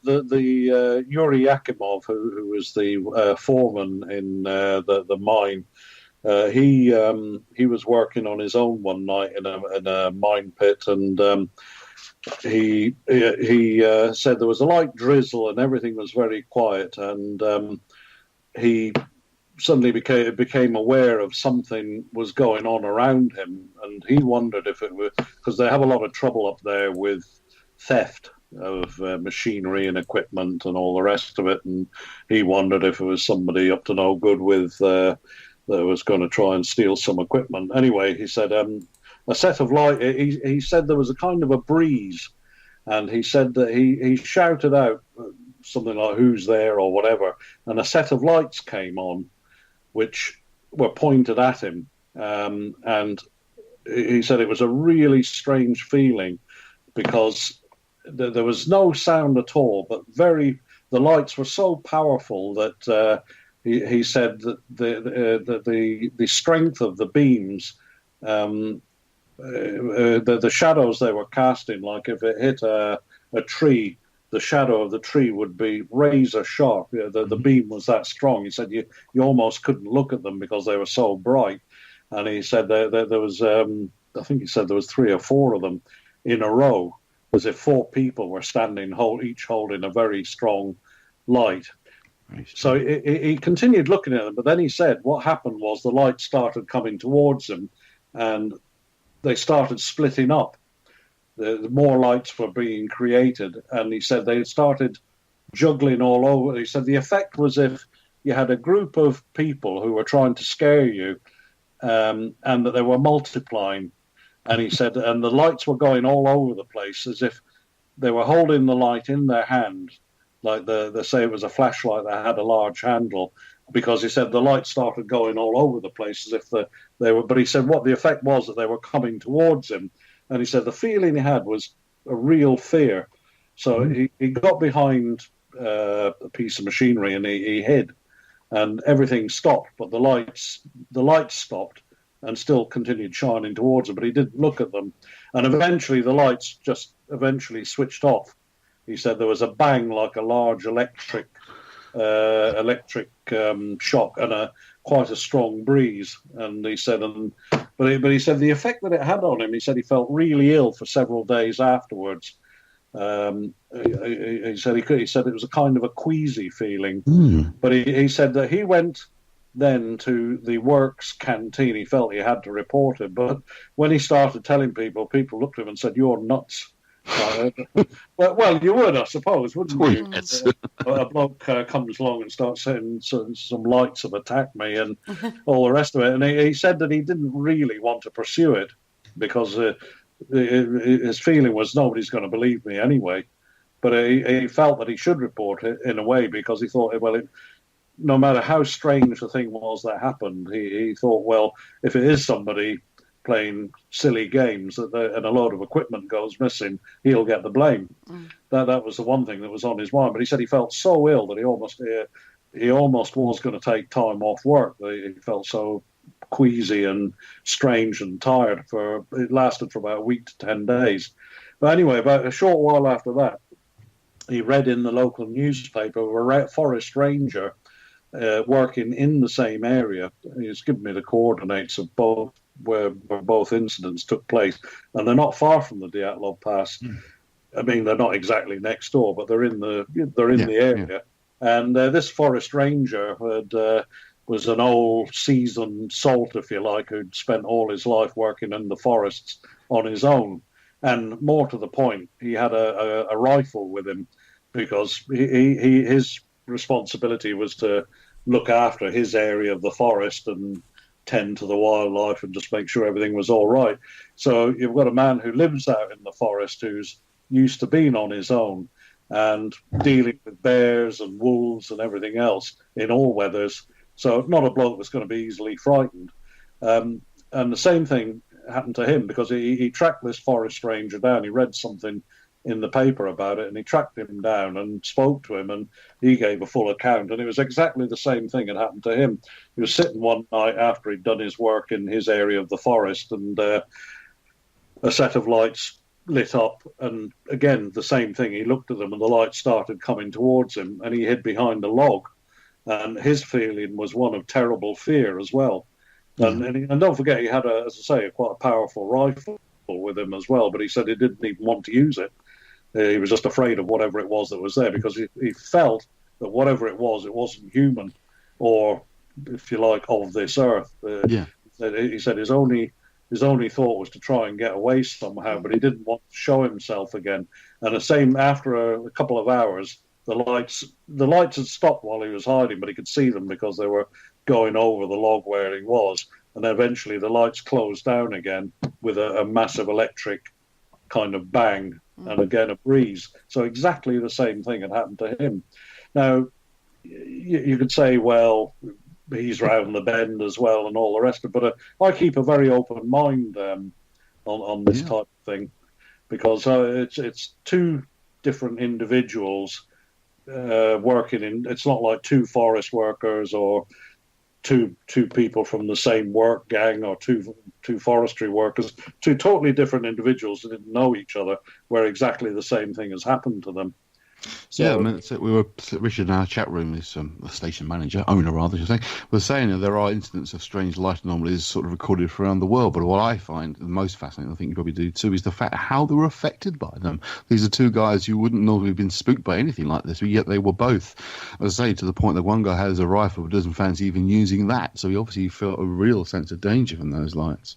Yakimov, who was the foreman in the mine, he was working on his own one night in a mine pit, and he said there was a light drizzle and everything was very quiet, and he suddenly became aware of something was going on around him, and he wondered if it was because they have a lot of trouble up there with theft of machinery and equipment and all the rest of it, and he wondered if it was somebody up to no good with that was going to try and steal some equipment. Anyway, he said a set of light. He said there was a kind of a breeze, and he said that he shouted out something like "Who's there?" or whatever, and a set of lights came on, which were pointed at him, and he said it was a really strange feeling because there was no sound at all, but the lights were so powerful that. He said that the strength of the beams, the shadows they were casting, like if it hit a tree, the shadow of the tree would be razor sharp. The beam was that strong. He said you almost couldn't look at them because they were so bright. And he said there was, I think he said there was 3 or 4 of them in a row, as if 4 people were standing, each holding a very strong light. So he continued looking at them, but then he said what happened was the light started coming towards him and they started splitting up. The more lights were being created, and he said they started juggling all over. He said the effect was if you had a group of people who were trying to scare you and that they were multiplying. And he said, and the lights were going all over the place as if they were holding the light in their hand. Like they say it was a flashlight that had a large handle, because he said the light started going all over the place as if they were. But he said what the effect was that they were coming towards him, and he said the feeling he had was a real fear. So he got behind a piece of machinery and he hid, and everything stopped. But the lights stopped and still continued shining towards him. But he didn't look at them, and eventually the lights just switched off. He said there was a bang like a large electric shock and quite a strong breeze. And he said, but he said the effect that it had on him. He said he felt really ill for several days afterwards. He said it was a kind of a queasy feeling. But he said that he went then to the works canteen. He felt he had to report it, but when he started telling people looked at him and said, "You're nuts. Well, you would, I suppose, wouldn't Oh, you? yes. A bloke comes along and starts saying some lights have attacked me and all the rest of it. And he said that he didn't really want to pursue it because his feeling was nobody's going to believe me anyway. But he felt that he should report it in a way because he thought, well, no matter how strange the thing was that happened, he thought, well, if it is somebody playing silly games and a load of equipment goes missing, he'll get the blame. That was the one thing that was on his mind. But he said he felt so ill that he almost was going to take time off work. He felt so queasy and strange and tired. It lasted for about a week to 10 days. But anyway, about a short while after that, he read in the local newspaper a forest ranger working in the same area. He's given me the coordinates of both where both incidents took place, and they're not far from the Dyatlov Pass. I mean, they're not exactly next door, but they're in the area. Yeah. And this forest ranger was an old seasoned salt, if you like, who'd spent all his life working in the forests on his own. And more to the point, he had a rifle with him because his responsibility was to look after his area of the forest and tend to the wildlife and just make sure everything was all right. So you've got a man who lives out in the forest who's used to being on his own and dealing with bears and wolves and everything else in all weathers. So not a bloke that's going to be easily frightened. And the same thing happened to him because he tracked this forest ranger down. He read something in the paper about it, and he tracked him down and spoke to him, and he gave a full account. And it was exactly the same thing that happened to him. He was sitting one night after he'd done his work in his area of the forest, and a set of lights lit up, and again, the same thing. He looked at them, and the lights started coming towards him, and he hid behind a log. And his feeling was one of terrible fear as well. And don't forget, he had, as I say, quite a powerful rifle with him as well, but he said he didn't even want to use it. He was just afraid of whatever it was that was there because he felt that whatever it wasn't human or, if you like, of this earth. He said his only thought was to try and get away somehow, but he didn't want to show himself again. And the same after a couple of hours, the lights had stopped while he was hiding, but he could see them because they were going over the log where he was. And eventually the lights closed down again with a massive electric kind of bang and again a breeze. So exactly the same thing had happened to him. Now, you could say, well, he's round the bend as well and all the rest of it, but I keep a very open mind on this type of thing because it's two different individuals working in. It's not like two forest workers or two people from the same work gang or two forestry workers, two totally different individuals that didn't know each other, where exactly the same thing has happened to them. So, yeah, I mean, we were Richard in our chat room. This the station owner rather, should say, was saying that there are incidents of strange light anomalies sort of recorded around the world. But what I find the most fascinating, I think you probably do too, is the fact how they were affected by them. These are two guys who wouldn't normally have been spooked by anything like this, but yet they were both, as I say, to the point that one guy has a rifle but doesn't fancy even using that. So he obviously felt a real sense of danger from those lights,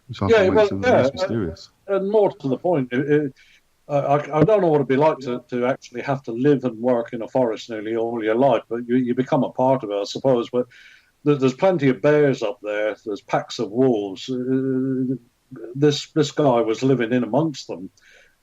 which I find makes them most mysterious. And more to the point. I don't know what it'd be like to actually have to live and work in a forest nearly all your life, but you become a part of it, I suppose. But there's plenty of bears up there. There's packs of wolves. This guy was living in amongst them,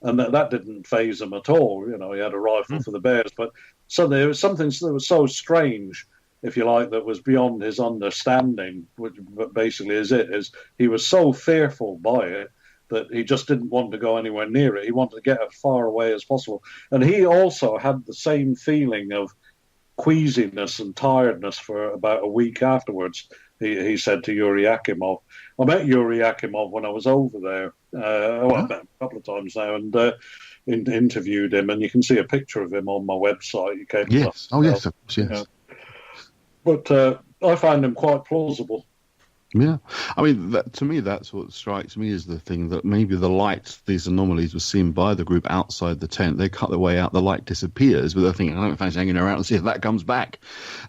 and that didn't faze him at all. You know, he had a rifle for the bears, but suddenly it was something that was so strange, if you like, that was beyond his understanding, which basically is he was so fearful by it that he just didn't want to go anywhere near it. He wanted to get as far away as possible. And he also had the same feeling of queasiness and tiredness for about a week afterwards, he said to Yuri Akimov. I met Yuri Akimov when I was over there. I met him a couple of times now and interviewed him, and you can see a picture of him on my website. Yes. Oh, yes, of course, yes. But I find him quite plausible. Yeah, I mean, to me, that's what strikes me as the thing, that maybe the light, these anomalies, were seen by the group outside the tent. They cut their way out, the light disappears, but they're thinking, I don't fancy hanging around and see if that comes back.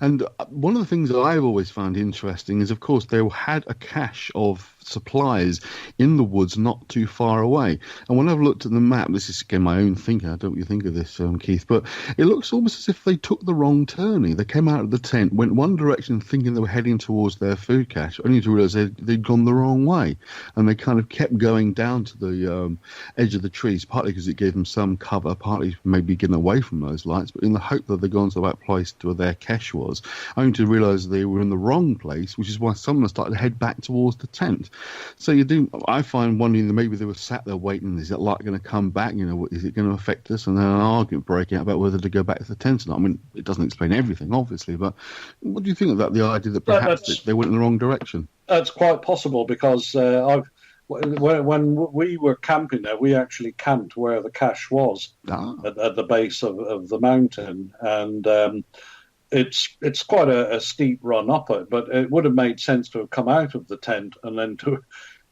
And one of the things that I've always found interesting is, of course, they had a cache of supplies in the woods not too far away. And when I've looked at the map, this is again my own thinking, I don't know what you think of this, Keith, but it looks almost as if they took the wrong turning. They came out of the tent, went one direction thinking they were heading towards their food cache, only to realise they'd gone the wrong way. And they kind of kept going down to the edge of the trees, partly because it gave them some cover, partly maybe getting away from those lights, but in the hope that they'd gone to the right place to where their cache was, only to realise they were in the wrong place, which is why someone started to head back towards the tent. So I find wondering that maybe they were sat there waiting, is that light going to come back, is it going to affect us? And then an argument breaking out about whether to go back to the tent or not. I mean, it doesn't explain everything, obviously, but what do you think about the idea that perhaps they went in the wrong direction? That's quite possible, because when we were camping there, we actually camped where the cache was at the base of the mountain, and it's quite a steep run up it, but it would have made sense to have come out of the tent and then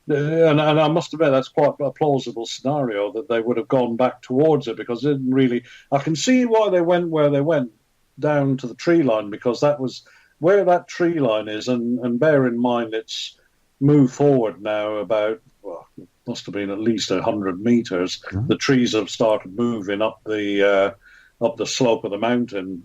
and I must admit that's quite a plausible scenario, that they would have gone back towards it, because it didn't really. I can see why they went where they went, down to the tree line, because that was where that tree line is, and bear in mind it's moved forward now about, it must have been at least 100 meters. Mm-hmm. The trees have started moving up the slope of the mountain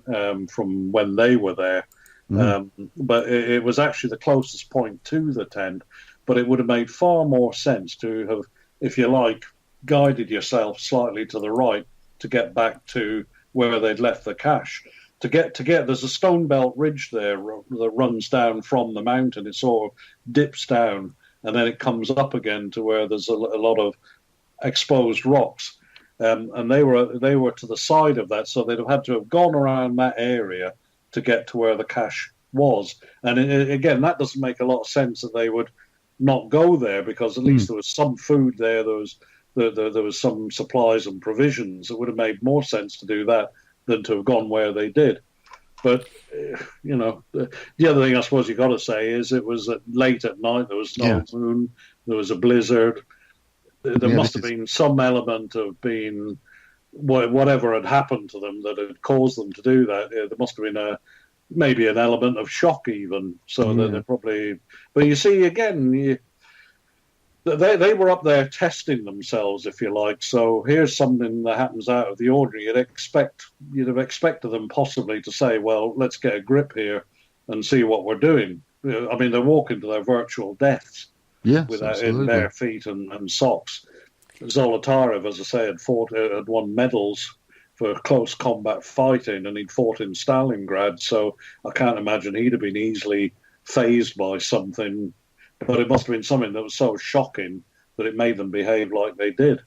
from when they were there. Mm-hmm. But it was actually the closest point to the tent. But it would have made far more sense to have, if you like, guided yourself slightly to the right to get back to where they'd left the cache. To get, there's a stone belt ridge there that runs down from the mountain. It sort of dips down, and then it comes up again to where there's a lot of exposed rocks. And they were to the side of that, so they'd have had to have gone around that area to get to where the cache was. And again, that doesn't make a lot of sense that they would not go there, because at least there was some food there. There was some supplies and provisions. It would have made more sense to do that than to have gone where they did. But the other thing I suppose you got to say is it was late at night. There was no moon. There was a blizzard. There must have been some element of being whatever had happened to them that had caused them to do that. There must have been maybe an element of shock even. So that they probably. But you see, again, they were up there testing themselves, if you like. So here's something that happens out of the ordinary. You'd have expected them possibly to say, "Well, let's get a grip here and see what we're doing." I mean, they're walking to their virtual deaths. Yes, in bare feet and socks. Zolotarev, as I say, had won medals for close combat fighting, and he'd fought in Stalingrad, so I can't imagine he'd have been easily fazed by something, but it must have been something that was so shocking that it made them behave like they did.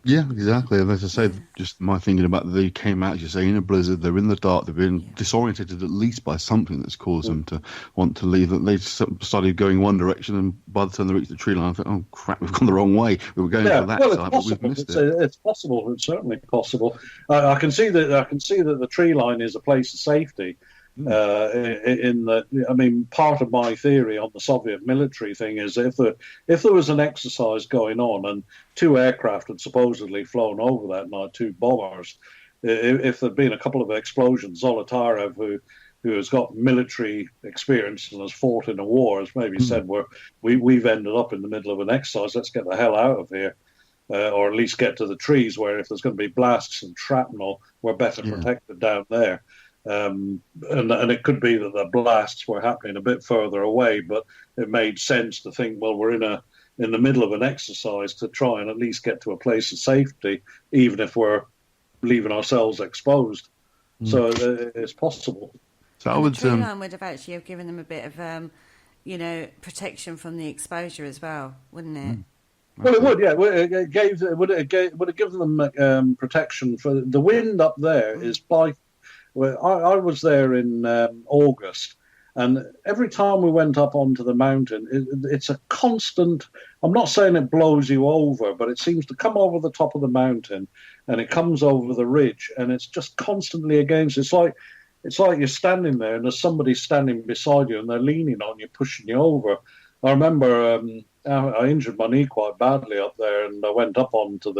Yeah, exactly. And as I say, just my thinking about they came out, as you say, in a blizzard, they're in the dark, they've been disorientated at least by something that's caused them to want to leave. They started going one direction, and by the time they reached the tree line, I thought, oh crap, we've gone the wrong way. We were going for that side, but we've missed it. It's possible. It's certainly possible. I can see that the tree line is a place of safety. Part of my theory on the Soviet military thing is if there was an exercise going on and 2 aircraft had supposedly flown over that night, 2 bombers, if there'd been a couple of explosions, Zolotarev, who has got military experience and has fought in a war, has maybe said, we've ended up in the middle of an exercise, let's get the hell out of here. Or at least get to the trees, where if there's going to be blasts and shrapnel, we're better protected down there. And it could be that the blasts were happening a bit further away, but it made sense to think, well, we're in the middle of an exercise to try and at least get to a place of safety, even if we're leaving ourselves exposed. So it's possible. So the tree line would have actually have given them a bit of, protection from the exposure as well, wouldn't it? Well, it would, yeah. It would have given them protection for the wind up there. Is by. Well, I was there in August, and every time we went up onto the mountain, it's a constant. I'm not saying it blows you over, but it seems to come over the top of the mountain, and it comes over the ridge, and it's just constantly against. It's like you're standing there, and there's somebody standing beside you, and they're leaning on you, pushing you over. I remember I injured my knee quite badly up there, and I went up onto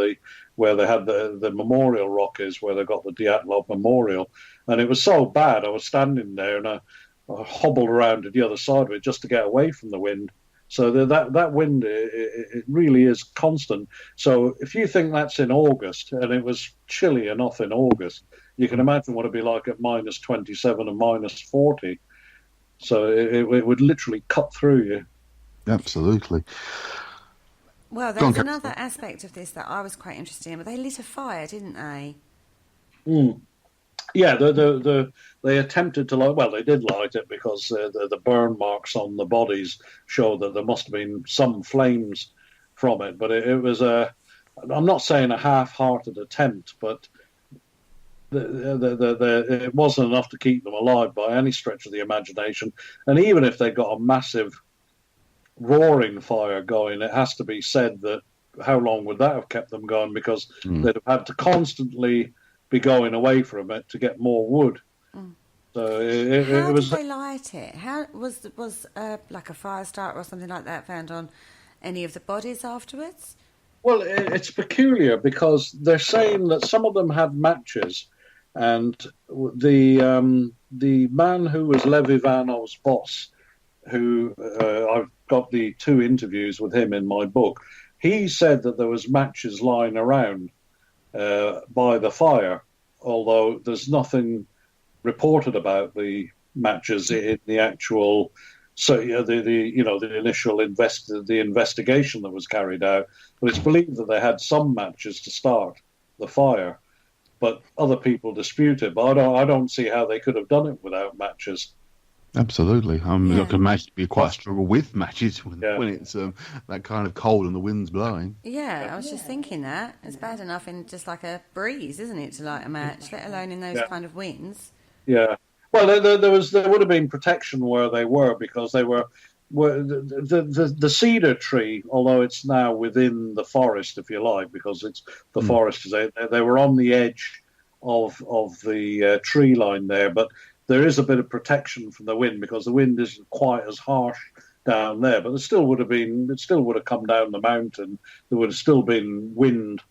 where they had the memorial rock is, where they got the Dyatlov Memorial, and it was so bad. I was standing there, and I hobbled around to the other side of it just to get away from the wind, So that wind, it really is constant. So if you think that's in August, and it was chilly enough in August, you can imagine what it'd be like at minus 27 and minus 40. So it would literally cut through you. Absolutely. Well, there's another aspect of this that I was quite interested in, but they lit a fire, didn't they? Mm. Yeah, they attempted to light. Well, they did light it because the burn marks on the bodies show that there must have been some flames from it. But it was I'm not saying a half-hearted attempt, but it wasn't enough to keep them alive by any stretch of the imagination. And even if they got a massive roaring fire going, it has to be said that how long would that have kept them going? Because they'd have had to constantly be going away from it to get more wood. So how it was. Did they light it? How was like a fire starter or something like that found on any of the bodies afterwards? Well, it's peculiar because they're saying that some of them had matches, and the man who was Lev Ivanov's boss, who I've got the 2 interviews with him in my book, he said that there was matches lying around by the fire, although there's nothing reported about the matches in the actual. So the initial investigation that was carried out, but it's believed that they had some matches to start the fire, but other people dispute it. But I don't see how they could have done it without matches. Absolutely. I can imagine it'd be quite a struggle with matches when it's that kind of cold and the wind's blowing. Yeah, I was just thinking that. It's bad enough in just like a breeze, isn't it, to light a match, let alone in those kind of winds. Yeah. Well, there would have been protection where they were, because they were the cedar tree, although it's now within the forest, if you like, because it's the forest is they were on the edge of the tree line there, but there is a bit of protection from the wind because the wind isn't quite as harsh down there. But it still would have come down the mountain. There would have still been wind.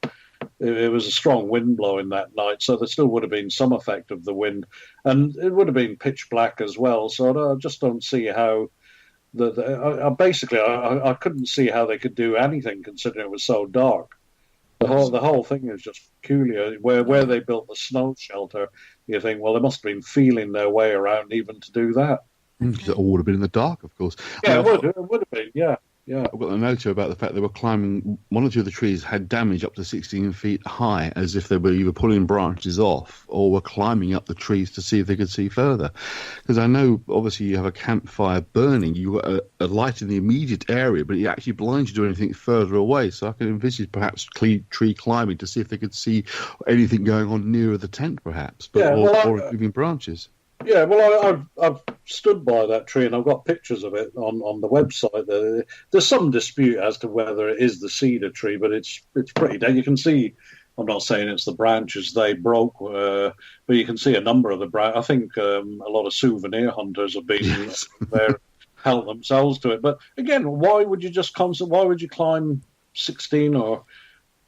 It was a strong wind blowing that night, so there still would have been some effect of the wind, and it would have been pitch black as well. So I just don't see how I couldn't see how they could do anything considering it was so dark. The whole thing is just peculiar. Where they built the snow shelter, you think, well, they must have been feeling their way around even to do that. Because it all would have been in the dark, of course. Yeah, it would have been, yeah. Yeah. I've got a note here about the fact they were climbing. One or two of the trees had damage up to 16 feet high, as if they were either pulling branches off or were climbing up the trees to see if they could see further. Because I know, obviously, you have a campfire burning. You've got a light in the immediate area, but it actually blinds you to anything further away. So I can envisage perhaps tree climbing to see if they could see anything going on nearer the tent, perhaps, or moving branches. Yeah, well, I've stood by that tree and I've got pictures of it on the website. There's some dispute as to whether it is the cedar tree, but it's pretty dead. You can see, I'm not saying it's the branches they broke, but you can see a number of the branches. I think a lot of souvenir hunters have been there, helped themselves to it. But again, why would you climb 16 or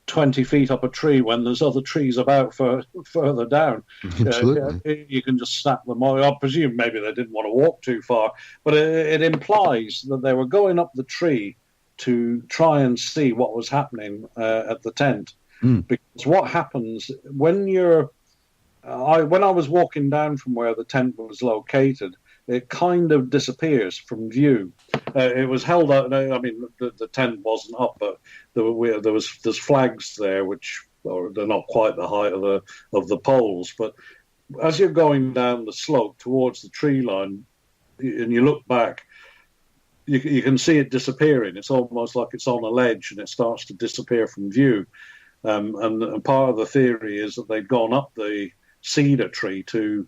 20 feet up a tree when there's other trees about further down? Absolutely. You can just snap them all. I presume maybe they didn't want to walk too far, but it implies that they were going up the tree to try and see what was happening at the tent. Because what happens when I was walking down from where the tent was located, it kind of disappears from view. It was held up. I mean, the tent wasn't up, but there's flags there, they're not quite the height of the poles. But as you're going down the slope towards the tree line, and you look back, you can see it disappearing. It's almost like it's on a ledge, and it starts to disappear from view. And part of the theory is that they'd gone up the cedar tree to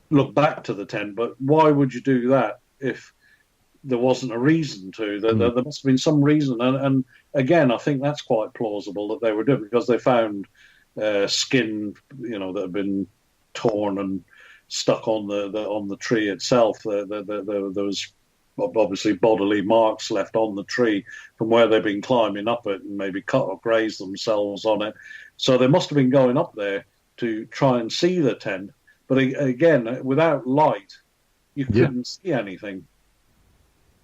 look back to the tent. But why would you do that if there wasn't a reason to? There must have been some reason. And again, I think that's quite plausible that they were doing, because they found skin, that had been torn and stuck on the tree itself. There was obviously bodily marks left on the tree from where they've been climbing up it and maybe cut or grazed themselves on it. So they must have been going up there to try and see the tent. But again, without light, you couldn't see anything.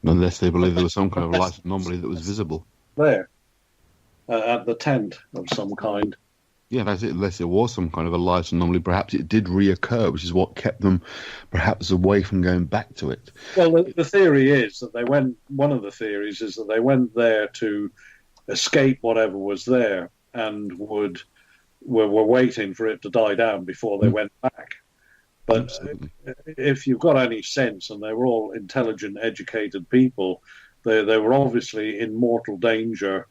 Unless they believe there was some kind of light anomaly that was visible. There, at the tent of some kind. Yeah, that's it. Unless there was some kind of a light anomaly, perhaps it did reoccur, which is what kept them perhaps away from going back to it. Well, the theory is that one of the theories is that they went there to escape whatever was there and were waiting for it to die down before they went back. But Absolutely. If you've got any sense, and they were all intelligent, educated people, they were obviously in mortal danger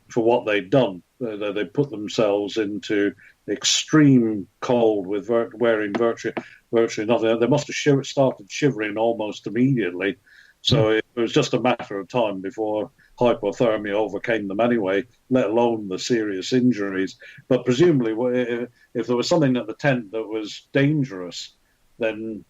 for what they'd done. They put themselves into extreme cold with wearing virtually nothing. They must have started shivering almost immediately. So it was just a matter of time before hypothermia overcame them anyway, let alone the serious injuries. But presumably, if there was something at the tent that was dangerous, then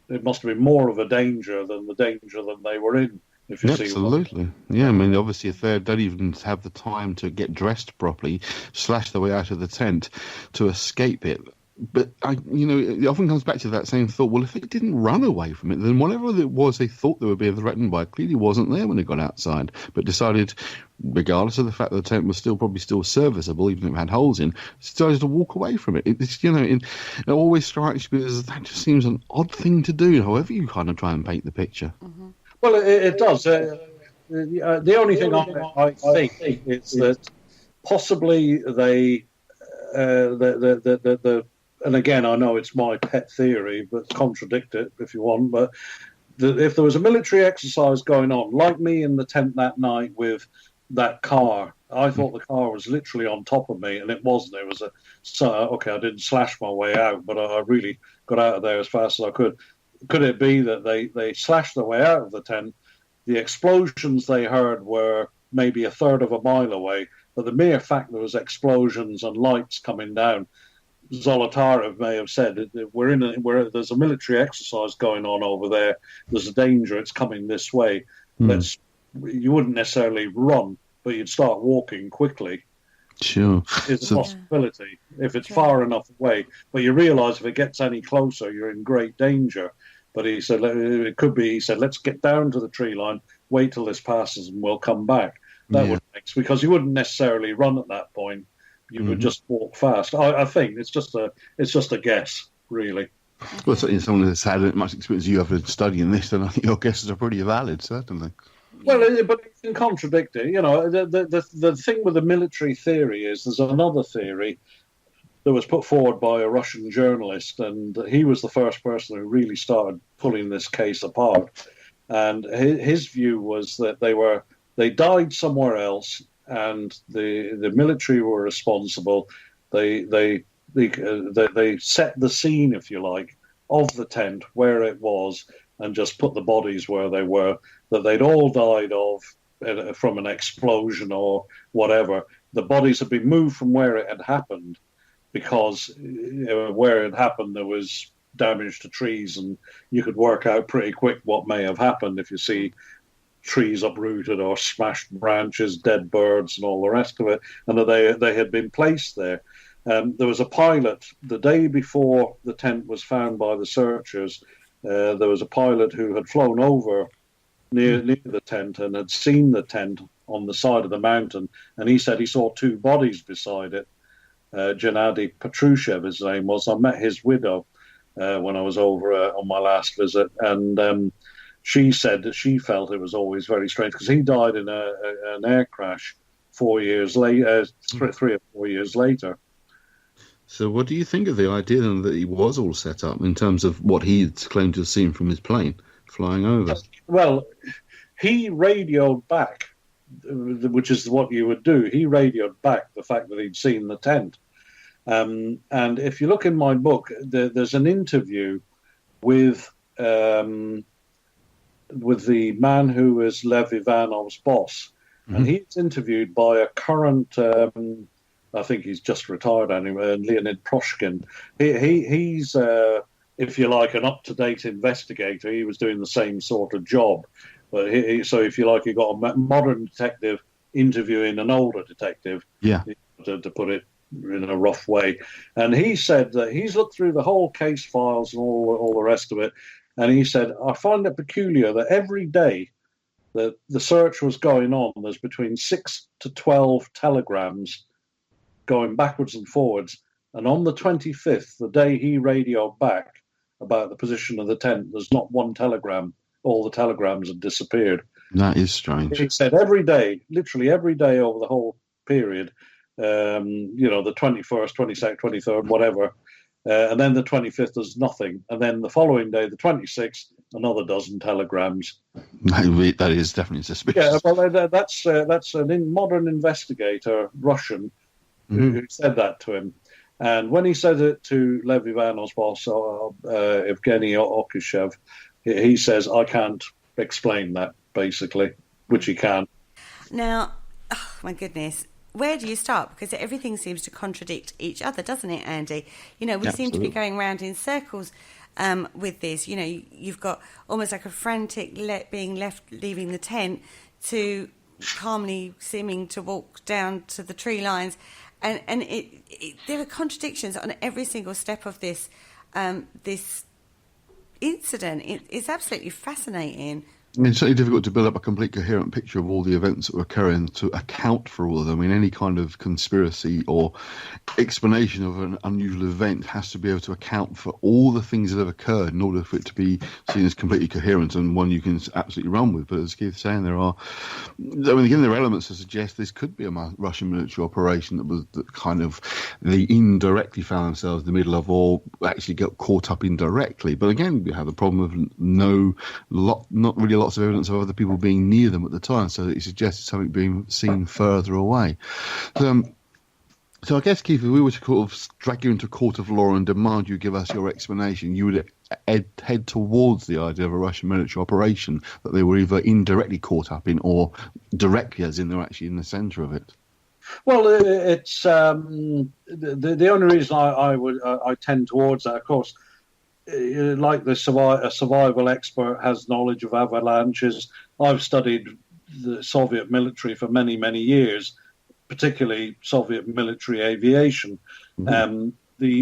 it must have been more of a danger than the danger that they were in. If you Absolutely. Yeah, I mean, obviously, if they don't even have the time to get dressed properly, slash their way out of the tent to escape it. But, it often comes back to that same thought, well, if it didn't run away from it, then whatever it was they thought they were being threatened by clearly wasn't there when they got outside, but decided, regardless of the fact that the tent was probably still serviceable, even if it had holes in, decided to walk away from it. It always strikes me as that just seems an odd thing to do, however you kind of try and paint the picture. Mm-hmm. Well, it does. The only thing I think is that possibly they, and again, I know it's my pet theory, but contradict it if you want, but if there was a military exercise going on, like me in the tent that night with that car, I thought the car was literally on top of me, and it wasn't. It was I didn't slash my way out, but I really got out of there as fast as I could. Could it be that they slashed their way out of the tent? The explosions they heard were maybe a third of a mile away, but the mere fact there was explosions and lights coming down, Zolotarev may have said, there's a military exercise going on over there. There's a danger. It's coming this way. You wouldn't necessarily run, but you'd start walking quickly. Sure. It's a possibility if it's far enough away. But you realise if it gets any closer, you're in great danger. But he said it could be. He said, let's get down to the tree line, wait till this passes, and we'll come back. That would make sense, because you wouldn't necessarily run at that point. You would just walk fast. I think it's just a guess, really. Well, certainly someone that's had much experience you have in studying this, then I think your guesses are pretty valid, certainly. Well, but it can contradict it. The thing with the military theory is there's another theory that was put forward by a Russian journalist, and he was the first person who really started pulling this case apart. And his view was that they died somewhere else, and the military were responsible. They set the scene, if you like, of the tent where it was, and just put the bodies where they were. That they'd all died from an explosion or whatever. The bodies had been moved from where it had happened, because where it happened there was damage to trees, and you could work out pretty quick what may have happened if you see trees uprooted or smashed branches, dead birds, and all the rest of it, and that they had been placed there. There was a pilot the day before the tent was found by the searchers. There was a pilot who had flown over near the tent and had seen the tent on the side of the mountain, and he said he saw two bodies beside it. Gennady Petrushev, his name was. I met his widow when I was over on my last visit, and she said that she felt it was always very strange, because he died in an air crash 4 years later, 3 or 4 years later. So what do you think of the idea then that he was all set up in terms of what he claimed to have seen from his plane flying over? Well, he radioed back, which is what you would do. He radioed back the fact that he'd seen the tent. And if you look in my book, there's an interview with the man who is Lev Ivanov's boss. Mm-hmm. And he's interviewed by a current, I think he's just retired anyway, Leonid Proshkin. He's, if you like, an up-to-date investigator. He was doing the same sort of job. But so if you like, you got a modern detective interviewing an older detective, to put it in a rough way. And he said that he's looked through the whole case files and all the rest of it, and he said, I find it peculiar that every day The search was going on. There's between 6 to 12 telegrams going backwards and forwards. And on the 25th, the day he radioed back about the position of the tent, there's not one telegram. All the telegrams had disappeared. That is strange. He said every day, literally every day over the whole period, the 21st, 22nd, 23rd, whatever, and then the 25th, there's nothing. And then the following day, the 26th, another dozen telegrams. That is definitely suspicious. Yeah, well, that's a modern investigator, Russian, who said that to him. And when he said it to Lev Ivanov's boss, Evgeny Okishev, he says, I can't explain that, basically, which he can. Now, oh my goodness, where do you start? Because everything seems to contradict each other, doesn't it, Andy? We Absolutely. seem to be going round in circles with this. You've got almost like a frantic leaving the tent to calmly seeming to walk down to the tree lines. And there are contradictions on every single step of this this incident. It's absolutely fascinating. It's certainly difficult to build up a complete coherent picture of all the events that were occurring to account for all of them. Any kind of conspiracy or explanation of an unusual event has to be able to account for all the things that have occurred in order for it to be seen as completely coherent and one you can absolutely run with. But as Keith's saying, there are elements to suggest this could be a Russian military operation they indirectly found themselves in the middle of, or actually got caught up indirectly. But again, we have the problem of not really lots of evidence of other people being near them at the time, so it suggested something being seen further away. So I guess, Keith, if we were to sort of drag you into a court of law and demand you give us your explanation, you would head towards the idea of a Russian military operation that they were either indirectly caught up in or directly, as in they're actually in the centre of it. Well, it's the only reason I tend towards that, of course. Like a survival expert has knowledge of avalanches. I've studied the Soviet military for many, many years, particularly Soviet military aviation. The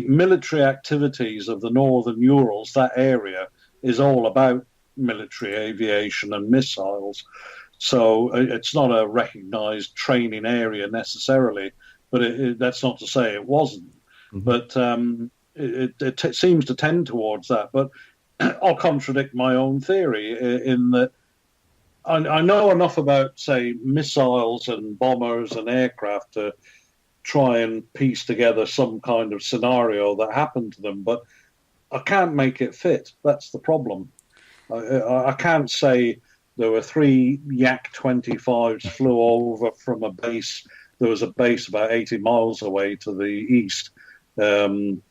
military activities of the northern Urals, that area, is all about military aviation and missiles. So it's not a recognized training area necessarily, but that's not to say it wasn't. But it seems to tend towards that, but I'll contradict my own theory in that I know enough about, say, missiles and bombers and aircraft to try and piece together some kind of scenario that happened to them, but I can't make it fit. That's the problem. I can't say there were 3 Yak-25s flew over from a base. There was a base about 80 miles away to the east. It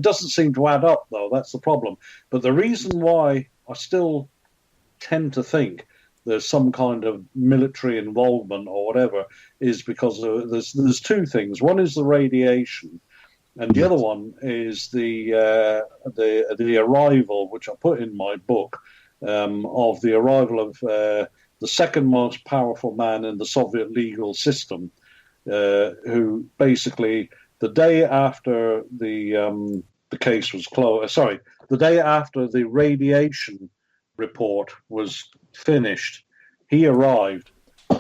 doesn't seem to add up, though. That's the problem. But the reason why I still tend to think there's some kind of military involvement or whatever is because there's 2 things. One is the radiation, and the other one is the arrival, which I put in my book, of the arrival of the second most powerful man in the Soviet legal system, who basically, the day after the case was closed, the day after the radiation report was finished, he arrived,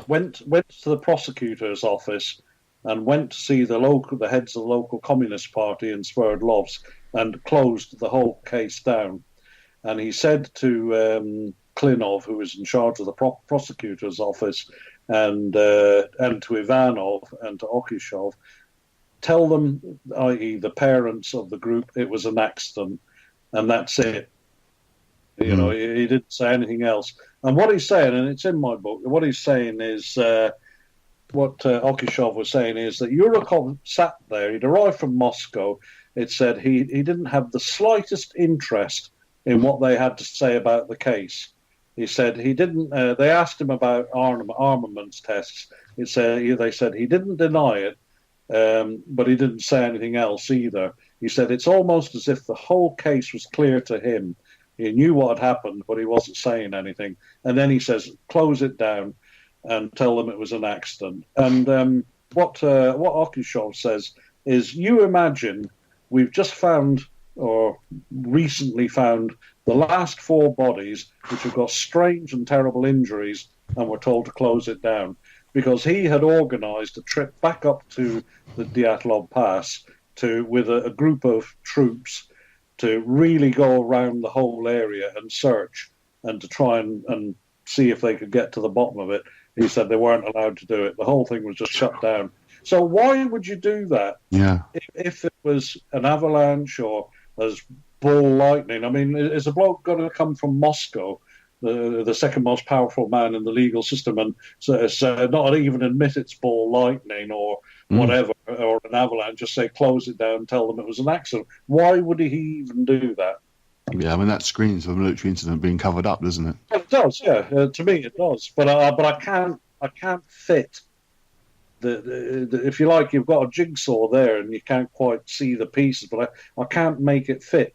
went to the prosecutor's office, and went to see the heads of the local Communist Party in Sverdlovsk, and closed the whole case down. And he said to Klinov, who was in charge of the prosecutor's office, and to Ivanov and to Okishov, tell them, i.e. the parents of the group, it was an accident, and that's it. He didn't say anything else. And what he's saying, and it's in my book, what he's saying is, what Okishov was saying is that Yurikov sat there, he'd arrived from Moscow, it said he didn't have the slightest interest in what they had to say about the case. He said he didn't. They asked him about armaments tests. They said he didn't deny it, but he didn't say anything else either. He said it's almost as if the whole case was clear to him. He knew what had happened, but he wasn't saying anything. And then he says, "Close it down and tell them it was an accident." And what Okishov says is, you imagine we've just found or recently found the last 4 bodies which have got strange and terrible injuries and were told to close it down because he had organised a trip back up to the Dyatlov Pass with a group of troops to really go around the whole area and search and to try and see if they could get to the bottom of it. He said they weren't allowed to do it. The whole thing was just shut down. So why would you do that? Yeah. If it was an avalanche or as ball lightning? I mean, is a bloke going to come from Moscow, the second most powerful man in the legal system, and so not even admit it's ball lightning or whatever, or an avalanche, just say close it down, tell them it was an accident? Why would he even do that? Yeah, I mean, that screams of a military incident being covered up, doesn't it? Well, it does, yeah. To me, it does. But I can't fit the if you like, you've got a jigsaw there and you can't quite see the pieces, but I can't make it fit.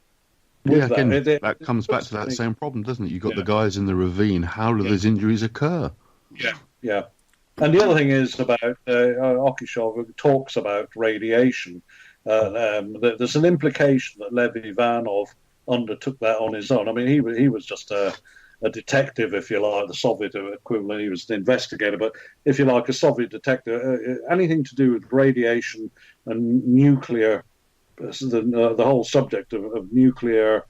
Yeah, again, that comes back to that same problem, doesn't it? You've got the guys in the ravine. How do those injuries occur? Yeah. And the other thing is about Okishov talks about radiation. There's an implication that Lev Ivanov undertook that on his own. I mean, he was just a detective, if you like, the Soviet equivalent. He was an investigator, but if you like, a Soviet detective. Anything to do with radiation and nuclear, the whole subject of nuclear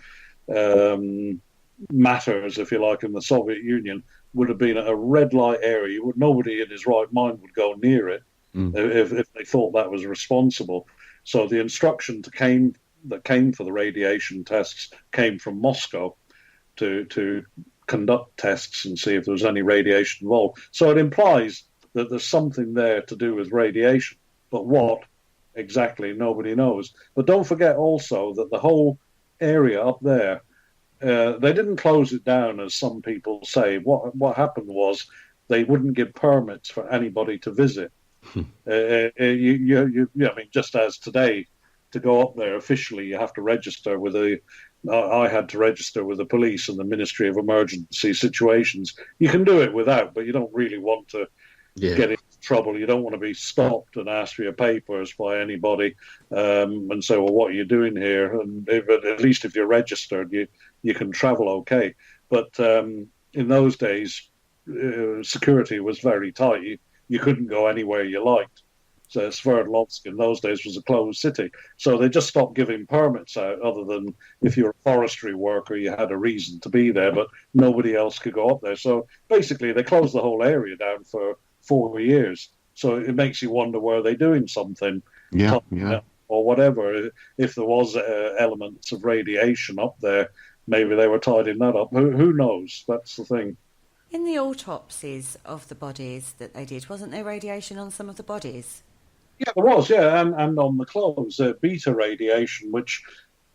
matters, if you like, in the Soviet Union would have been a red light area. Nobody in his right mind would go near it if they thought that was responsible. So the instruction that came for the radiation tests came from Moscow to conduct tests and see if there was any radiation involved. So it implies that there's something there to do with radiation, but what exactly, nobody knows. But don't forget also that the whole area up there, they didn't close it down as some people say. What happened was they wouldn't give permits for anybody to visit. I mean, just as today, to go up there officially, you have to register with I had to register with the police and the Ministry of Emergency Situations. You can do it without, but you don't really want to get into trouble. You don't want to be stopped and asked for your papers by anybody and say, well, what are you doing here? And at least if you're registered, you can travel okay. But in those days, security was very tight. You couldn't go anywhere you liked. So Sverdlovsk in those days was a closed city. So they just stopped giving permits out, other than if you're a forestry worker, you had a reason to be there, but nobody else could go up there. So basically they closed the whole area down for 4 years. So it makes you wonder, were they doing something? Or whatever. If there was elements of radiation up there, maybe they were tidying that up. Who knows? That's the thing. In the autopsies of the bodies that they did, wasn't there radiation on some of the bodies? Yeah, there was, and on the clothes, beta radiation, which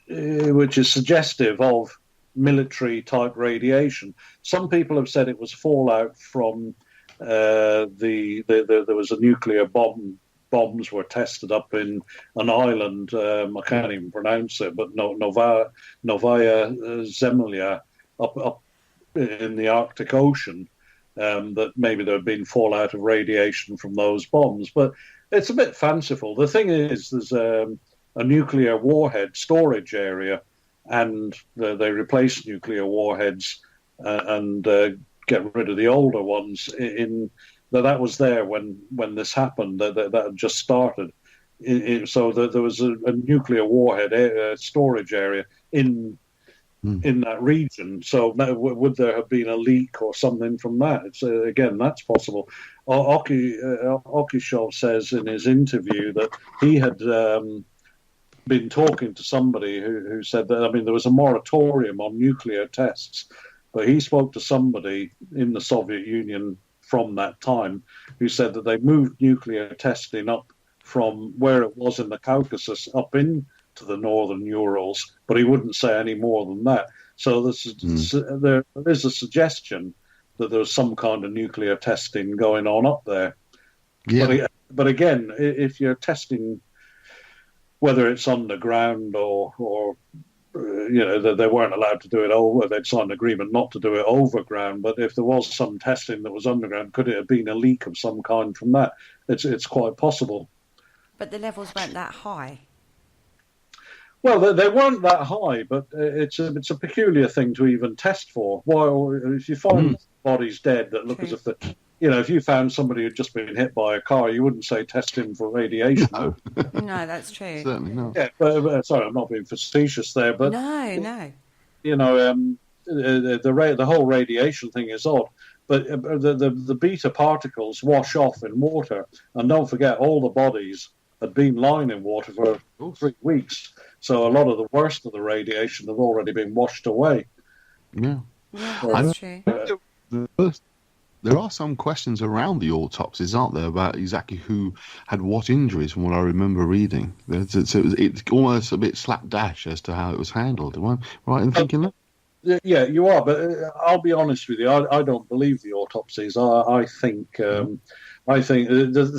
is suggestive of military-type radiation. Some people have said it was fallout from there was a nuclear bomb. Bombs were tested up in an island, I can't even pronounce it, but Novaya Zemlya, up in the Arctic Ocean, that maybe there had been fallout of radiation from those bombs. But it's a bit fanciful. The thing is, there's a nuclear warhead storage area, and they replace nuclear warheads and get rid of the older ones. That was there when this happened. That had just started. So there was a nuclear warhead storage area in that region. So would there have been a leak or something from that? It's again, that's possible. Okishov says in his interview that he had been talking to somebody who said that, I mean, there was a moratorium on nuclear tests, but he spoke to somebody in the Soviet Union from that time who said that they moved nuclear testing up from where it was in the Caucasus up into the northern Urals, but he wouldn't say any more than that. So there is a suggestion that there was some kind of nuclear testing going on up there. Yeah. But again, if you're testing, whether it's underground or they weren't allowed to do it over, they'd signed an agreement not to do it overground, but if there was some testing that was underground, could it have been a leak of some kind from that? It's quite possible. But the levels weren't that high. Well, they weren't that high, but it's a peculiar thing to even test for. Well, if you find bodies dead that look as True. if if you found somebody who'd just been hit by a car, you wouldn't say test him for radiation. No, No, that's true. certainly not. Yeah, but sorry, I'm not being facetious there, but No. the whole radiation thing is odd. But the beta particles wash off in water, and don't forget, all the bodies had been lying in water for 3 weeks. So a lot of the worst of the radiation had already been washed away. Yeah. Yeah, that's true. There are some questions around the autopsies, aren't there, about exactly who had what injuries, from what I remember reading. It's almost a bit slapdash as to how it was handled. Am I right in thinking that? Yeah, you are, but I'll be honest with you. I don't believe the autopsies. I think the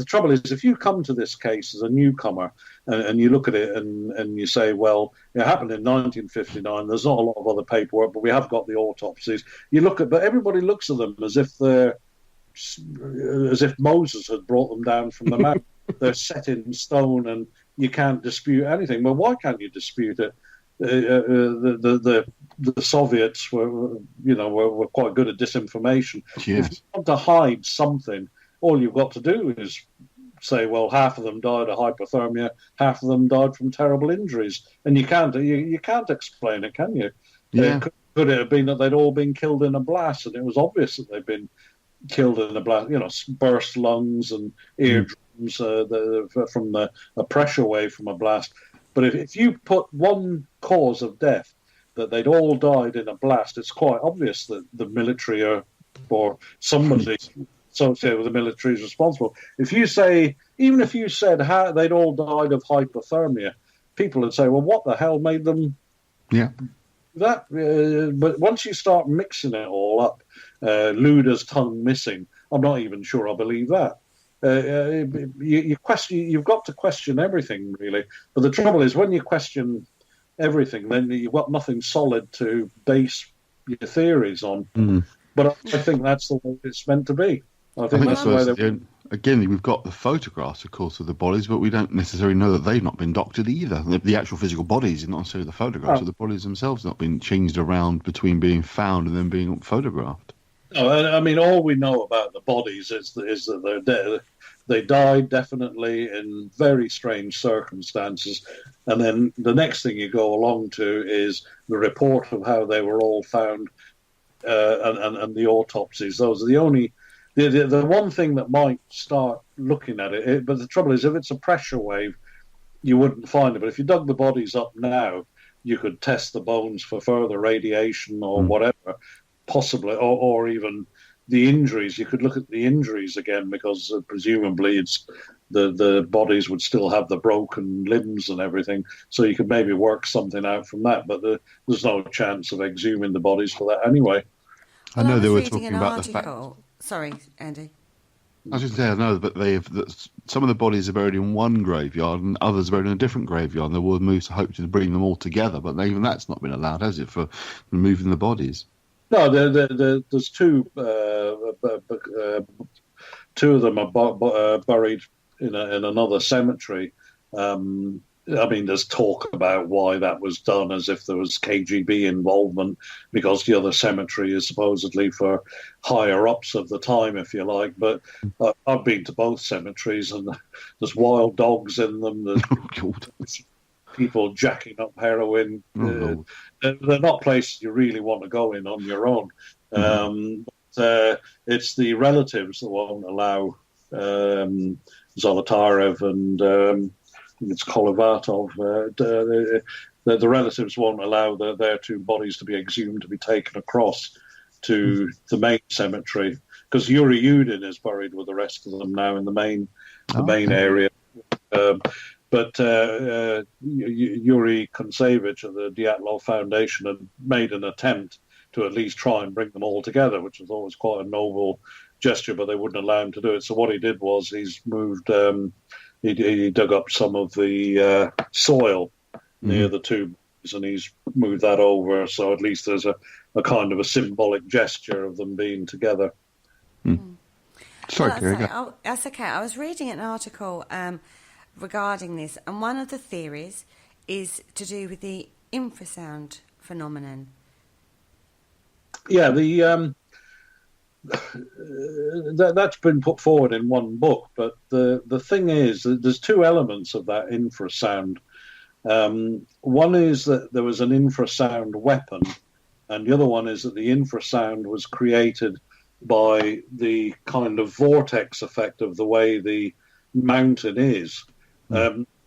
trouble is, if you come to this case as a newcomer and you look at it and you say, well, it happened in 1959. There's not a lot of other paperwork, but we have got the autopsies. But everybody looks at them as if Moses had brought them down from the mountain. They're set in stone, and you can't dispute anything. Well, why can't you dispute it? The Soviets were quite good at disinformation. Yes. If you want to hide something, all you've got to do is say, well, half of them died of hypothermia, half of them died from terrible injuries, and you can't explain it, can you? Yeah. Could it have been that they'd all been killed in a blast, and it was obvious that they'd been killed in a blast? Burst lungs and eardrums from a pressure wave from a blast. But if you put one cause of death, that they'd all died in a blast, it's quite obvious that the military or somebody associated with the military is responsible. Even if you said they'd all died of hypothermia, people would say, well, what the hell made them that? But once you start mixing it all up, Luda's tongue missing, I'm not even sure I believe that. You've got to question everything, really. But the trouble is, when you question everything, then you've got nothing solid to base your theories on. But I think that's the way it's meant to be. I think that's the way again, we've got the photographs, of course, of the bodies, but we don't necessarily know that they've not been doctored either. The actual physical bodies, not necessarily the photographs of the bodies themselves, not been changed around between being found and then being photographed. No, I mean, all we know about the bodies is that they're dead. They died definitely in very strange circumstances. And then the next thing you go along to is the report of how they were all found and the autopsies. Those are the only... The one thing that might start looking at it, but the trouble is, if it's a pressure wave, you wouldn't find it. But if you dug the bodies up now, you could test the bones for further radiation or whatever, possibly, or even the injuries. You could look at the injuries again, because presumably it's the bodies would still have the broken limbs and everything, so you could maybe work something out from that. But there's no chance of exhuming the bodies for that anyway. I know they were talking about the fact. Sorry, Andy. I was just saying, I know, but some of the bodies are buried in one graveyard and others are buried in a different graveyard. And there were moves to hope to bring them all together, but even that's not been allowed, has it, for removing the bodies? No, there's two. Two of them are buried in another cemetery. I mean, there's talk about why that was done, as if there was KGB involvement, because the other cemetery is supposedly for higher-ups of the time, if you like. But I've been to both cemeteries, and there's wild dogs in them. There's people jacking up heroin. They're not places you really want to go in on your own. It's the relatives that won't allow Zolotarev and... it's Kolovatov. The relatives won't allow their two bodies to be exhumed, to be taken across to the main cemetery, because Yuri Yudin is buried with the rest of them now in the main area. But Yuri Kontsevich of the Dyatlov Foundation had made an attempt to at least try and bring them all together, which I thought was quite a noble gesture, but they wouldn't allow him to do it. So what he did was he's moved... He dug up some of the soil near the two bodies, and he's moved that over, so at least there's a kind of a symbolic gesture of them being together. Sorry, that's okay. I was reading an article regarding this, and one of the theories is to do with the infrasound phenomenon. Yeah, that's been put forward in one book, but the thing is that there's two elements of that infrasound. One is that there was an infrasound weapon, and the other one is that the infrasound was created by the kind of vortex effect of the way the mountain is.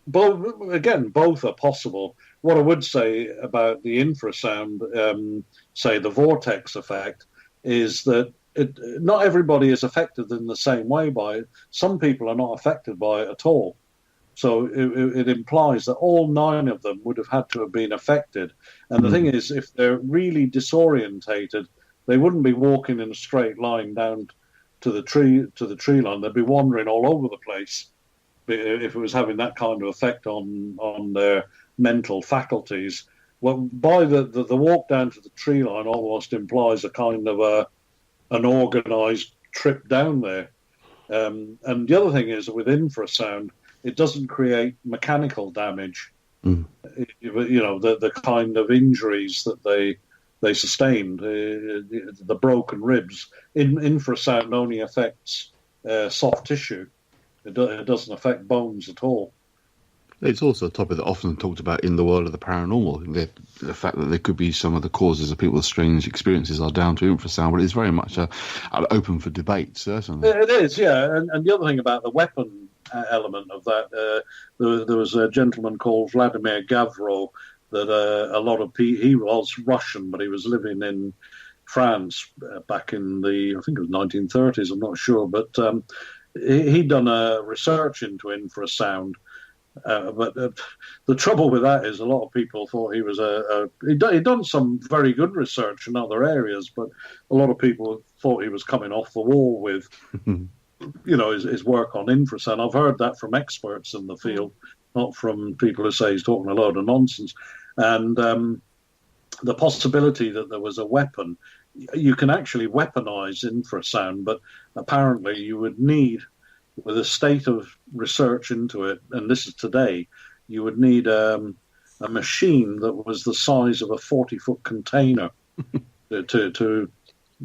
Both are possible. What I would say about the infrasound, say the vortex effect, is that not everybody is affected in the same way by it. Some people are not affected by it at all. So it implies that all 9 of them would have had to have been affected. And the thing is, if they're really disorientated, they wouldn't be walking in a straight line down to the tree line. They'd be wandering all over the place if it was having that kind of effect on their mental faculties. Well, by the walk down to the tree line almost implies a kind of an organised trip down there. And the other thing is, with infrasound, it doesn't create mechanical damage. The kind of injuries that they sustained, the broken ribs. Infrasound only affects soft tissue. It doesn't affect bones at all. It's also a topic that often talked about in the world of the paranormal. The fact that there could be some of the causes of people's strange experiences are down to infrasound, but it's very much open for debate, certainly. It is, yeah. And the other thing about the weapon element of that, there was a gentleman called Vladimir Gavro that a lot of people, he was Russian, but he was living in France back in I think it was 1930s, I'm not sure, but he'd done a research into infrasound. But the trouble with that is a lot of people thought he was he'd done some very good research in other areas, but a lot of people thought he was coming off the wall with, his work on infrasound. I've heard that from experts in the field, not from people who say he's talking a load of nonsense. And the possibility that there was a weapon, you can actually weaponize infrasound, but apparently you would need, with a state of research into it, and this is today, you would need a machine that was the size of a 40-foot container to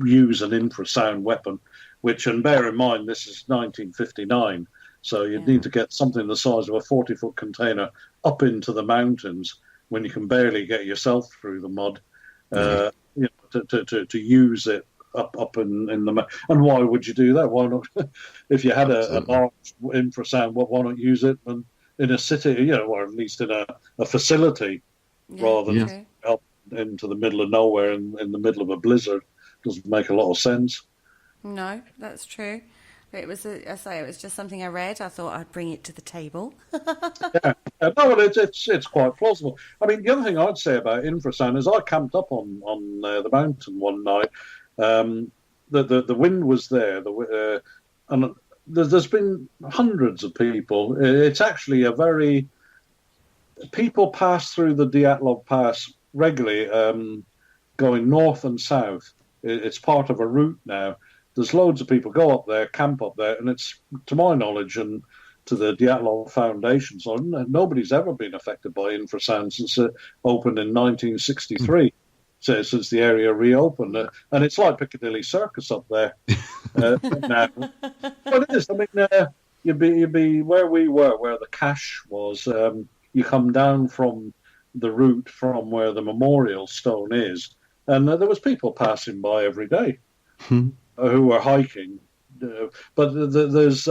use an infrasound weapon, and bear in mind, this is 1959, so you'd need to get something the size of a 40-foot container up into the mountains when you can barely get yourself through the mud, to use it up in the, and why would you do that? Why not? If you had a large infrasound, why not use it in a city, or at least in a facility, rather than up into the middle of nowhere in the middle of a blizzard? Doesn't make a lot of sense. No, that's true. It was, it was just something I read. I thought I'd bring it to the table. It's quite plausible. I mean, the other thing I'd say about infrasound is I camped up on the mountain one night. The wind was there, and there's been hundreds of people. It's actually people pass through the Dyatlov Pass regularly, going north and south. It's part of a route now. There's loads of people go up there, camp up there, and it's, to my knowledge, and to the Dyatlov Foundation, so nobody's ever been affected by infrasound since it opened in 1963. So since the area reopened, and it's like Piccadilly Circus up there now. But it is. I mean, you'd be where we were, where the cache was. You come down from the route from where the memorial stone is, and there was people passing by every day who were hiking. But there's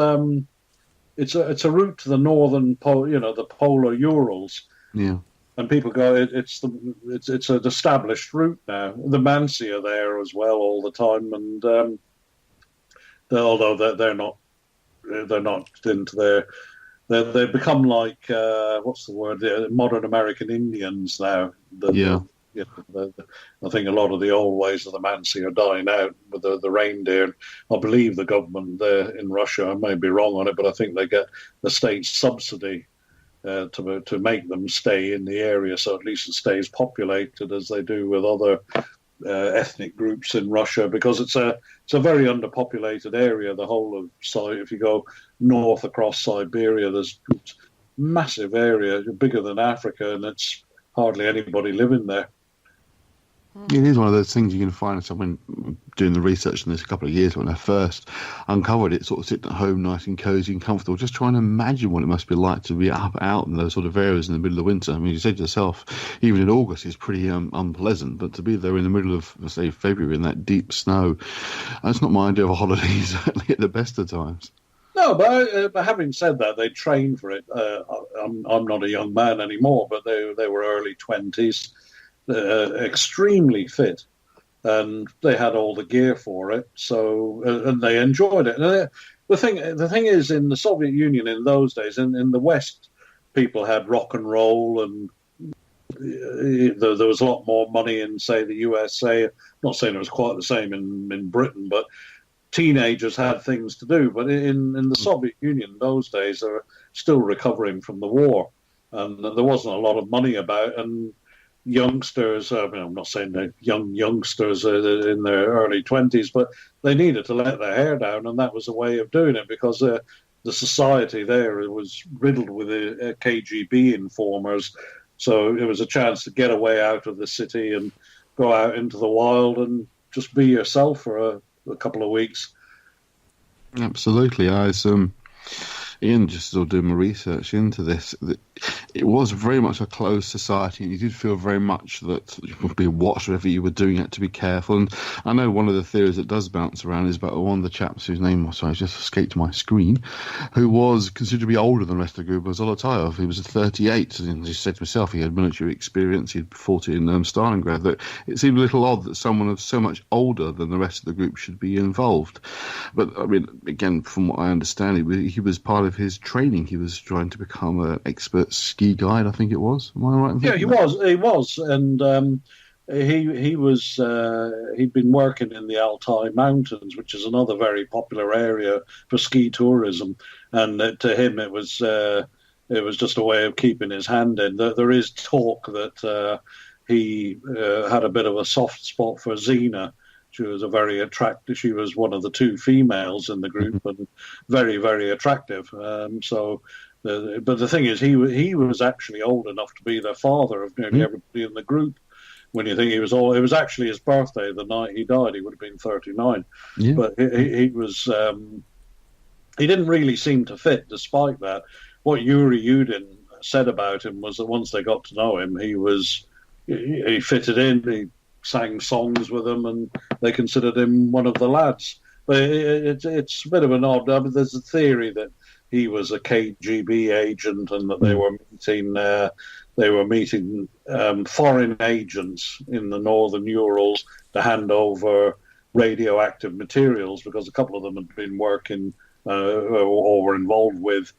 it's a route to the northern the polar Urals. Yeah. And people go. It's an established route now. The Mansi are there as well all the time, and although they're not into their, they've become like what's the word? The modern American Indians now. I think a lot of the old ways of the Mansi are dying out with the reindeer. I believe the government there in Russia, I may be wrong on it, but I think they get the state subsidy to make them stay in the area, so at least it stays populated as they do with other ethnic groups in Russia, because it's a very underpopulated area. The whole of if you go north across Siberia, there's massive area, bigger than Africa, and it's hardly anybody living there. It is one of those things you can find someone doing the research on this a couple of years when I first uncovered it, sort of sitting at home nice and cozy and comfortable, just trying to imagine what it must be like to be out in those sort of areas in the middle of the winter. I mean, you said yourself, even in August is pretty unpleasant, but to be there in the middle of, say, February in that deep snow, that's not my idea of a holiday, certainly at the best of times. No, but having said that, they trained for it. I'm not a young man anymore, but they were early 20s. Extremely fit, and they had all the gear for it. So, and they enjoyed it. And the thing is, in the Soviet Union in those days, in the West, people had rock and roll, and there was a lot more money in, say, the USA. I'm not saying it was quite the same in Britain, but teenagers had things to do. But in the Soviet Union in those days, they were still recovering from the war, and there wasn't a lot of money about, and youngsters, I'm not saying they're youngsters in their early 20s, but they needed to let their hair down, and that was a way of doing it, because the society there was riddled with KGB informers. So it was a chance to get away out of the city and go out into the wild and just be yourself for a couple of weeks. Absolutely. I was Ian, just sort of doing my research into this, it was very much a closed society, and you did feel very much that you would be watched whatever you were doing, you had to be careful. And I know one of the theories that does bounce around is about one of the chaps whose name just escaped my screen, who was considerably older than the rest of the group, was Zolotayov. He was 38, and he said to himself he had military experience, he'd fought in Stalingrad, that it seemed a little odd that someone of so much older than the rest of the group should be involved. But, I mean, again, from what I understand, he was part of his training. He was trying to become an expert ski guide, I think it was. Am I right in thinking that? He was, and he'd been working in the Altai Mountains, which is another very popular area for ski tourism, and to him it was just a way of keeping his hand in. There is talk that he had a bit of a soft spot for Zena. She was she was one of the two females in the group, and very, very attractive. But the thing is, he was actually old enough to be the father of nearly everybody in the group. When you think it was actually his birthday the night he died. He would have been 39. Yeah. But he was, he didn't really seem to fit despite that. What Yuri Yudin said about him was that once they got to know him, he fitted in, he sang songs with them, and they considered him one of the lads. But it's a bit of an odd. There's a theory that he was a KGB agent, and that they were meeting foreign agents in the northern Urals to hand over radioactive materials, because a couple of them had been working or were involved with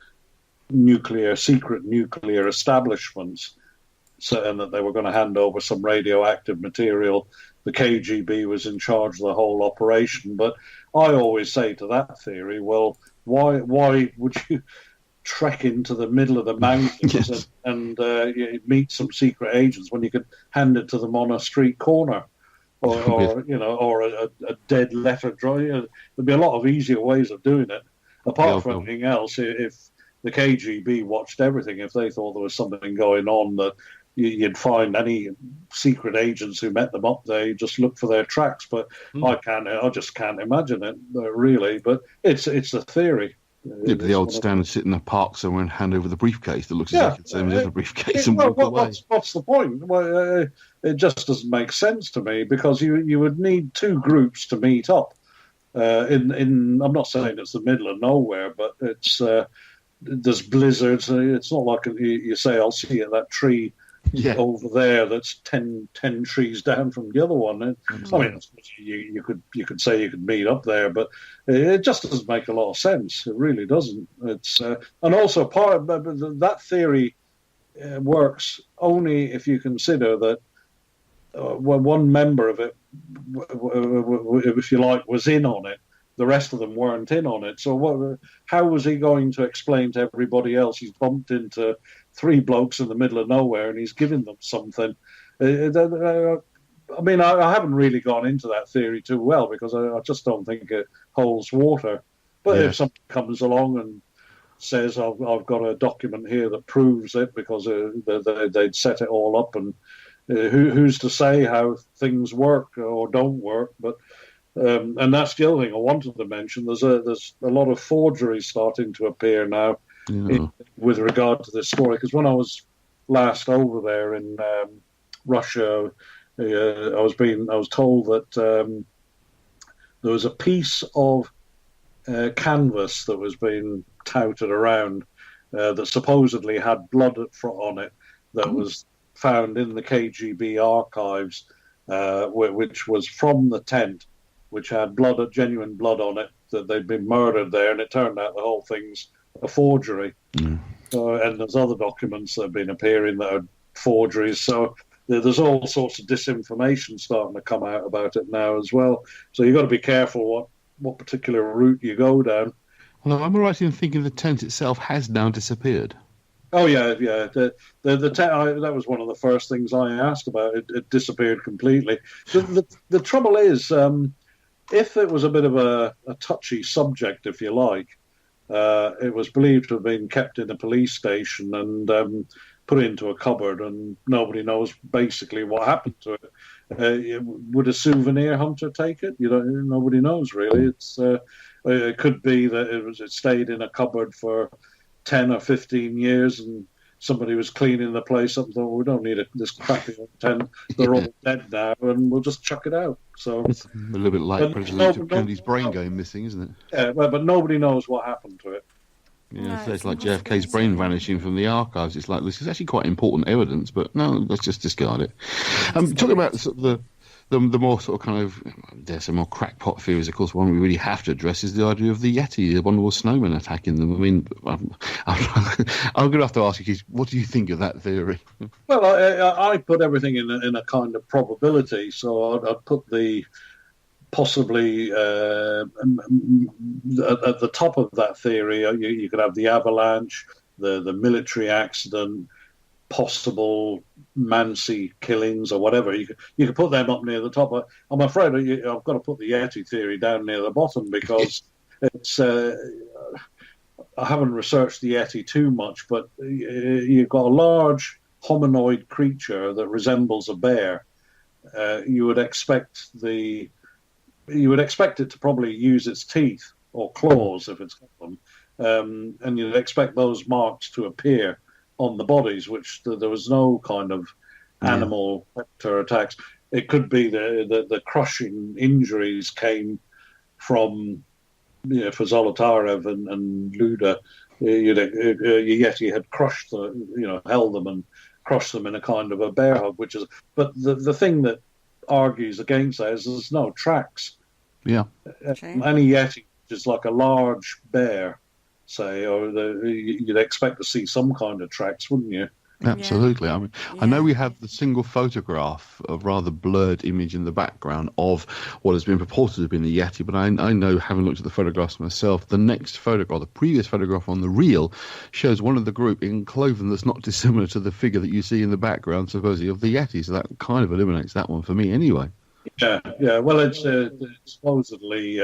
secret nuclear establishments. So, and that they were going to hand over some radioactive material. The KGB was in charge of the whole operation. But I always say to that theory, well, why would you trek into the middle of the mountains and meet some secret agents when you could hand it to them on a street corner, or a dead letter drive? There'd be a lot of easier ways of doing it. Apart from anything else, if the KGB watched everything, if they thought there was something going on that you'd find any secret agents who met them up there, you just look for their tracks. But I just can't imagine it, really. But it's a theory. Yeah, the old stand sit in a park somewhere and hand over the briefcase that looks exactly the same as the other briefcase and walk away. What's the point? Well, it just doesn't make sense to me, because you would need two groups to meet up. I'm not saying it's the middle of nowhere, but there's blizzards. It's not like you say, I'll see you at that tree over there that's 10 trees down from the other one. I mean, you could say you could meet up there, but it just doesn't make a lot of sense. It really doesn't. It's and also part of that theory works only if you consider that when one member of it, if you like, was in on it, the rest of them weren't in on it. So how was he going to explain to everybody else he's bumped into three blokes in the middle of nowhere and he's giving them something? I mean, I haven't really gone into that theory too well, because I just don't think it holds water. But if somebody comes along and says, I've got a document here that proves it, because they'd set it all up, and who's to say how things work or don't work? But and that's the other thing I wanted to mention. There's a lot of forgeries starting to appear now with regard to this story. Because when I was last over there in Russia, I was told that there was a piece of canvas that was being touted around that supposedly had blood on it that was found in the KGB archives, which was from the tent, which had genuine blood on it, that they'd been murdered there, and it turned out the whole thing's a forgery. And there's other documents that have been appearing that are forgeries. So there's all sorts of disinformation starting to come out about it now as well. So you've got to be careful what particular route you go down. Well, am I right in thinking the tent itself has now disappeared? Oh yeah. The tent, that was one of the first things I asked about. It disappeared completely. The trouble is, if it was a bit of a touchy subject, if you like, it was believed to have been kept in a police station and put into a cupboard, and nobody knows basically what happened to it. Would a souvenir hunter take it? Nobody knows really. It could be that it stayed in a cupboard for 10 or 15 years, and somebody was cleaning the place up and thought, we don't need this crappy tent. They're all dead now, and we'll just chuck it out. So it's a little bit like President Kennedy's brain going missing, isn't it? Yeah, but nobody knows what happened to it. Yeah, so it's like JFK's brain vanishing from the archives. It's like, this is actually quite important evidence, but no, let's just discard it. Talking about sort of the more sort of kind of, there's some more crackpot theories. Of course, one we really have to address is the idea of the Yeti, the abominable snowman attacking them. I mean, I'm going to have to ask you, Keith, what do you think of that theory? Well, I put everything in a kind of probability. So I'd put the possibly at the top of that theory. You could have the avalanche, the military accident, possible Mansi killings or whatever. You could put them up near the top. I'm afraid I've got to put the Yeti theory down near the bottom, because it's I haven't researched the Yeti too much, but you've got a large hominoid creature that resembles a bear. You would expect it to probably use its teeth or claws if it's got them, and you'd expect those marks to appear on the bodies, which there was no kind of animal predator attacks. It could be the crushing injuries came from, for Zolotarev and Luda, Yeti had crushed held them and crushed them in a kind of a bear hug, but the thing that argues against that is there's no tracks. Yeah. Any Yeti is like a large bear, say, or you'd expect to see some kind of tracks, wouldn't you? Absolutely. I mean, I know we have the single photograph, a rather blurred image in the background of what has been purported to have been the Yeti, but I know, having looked at the photographs myself, the next photograph, the previous photograph on the reel, shows one of the group in clothing that's not dissimilar to the figure that you see in the background, supposedly, of the Yeti, so that kind of eliminates that one for me anyway. Yeah. Well, it's supposedly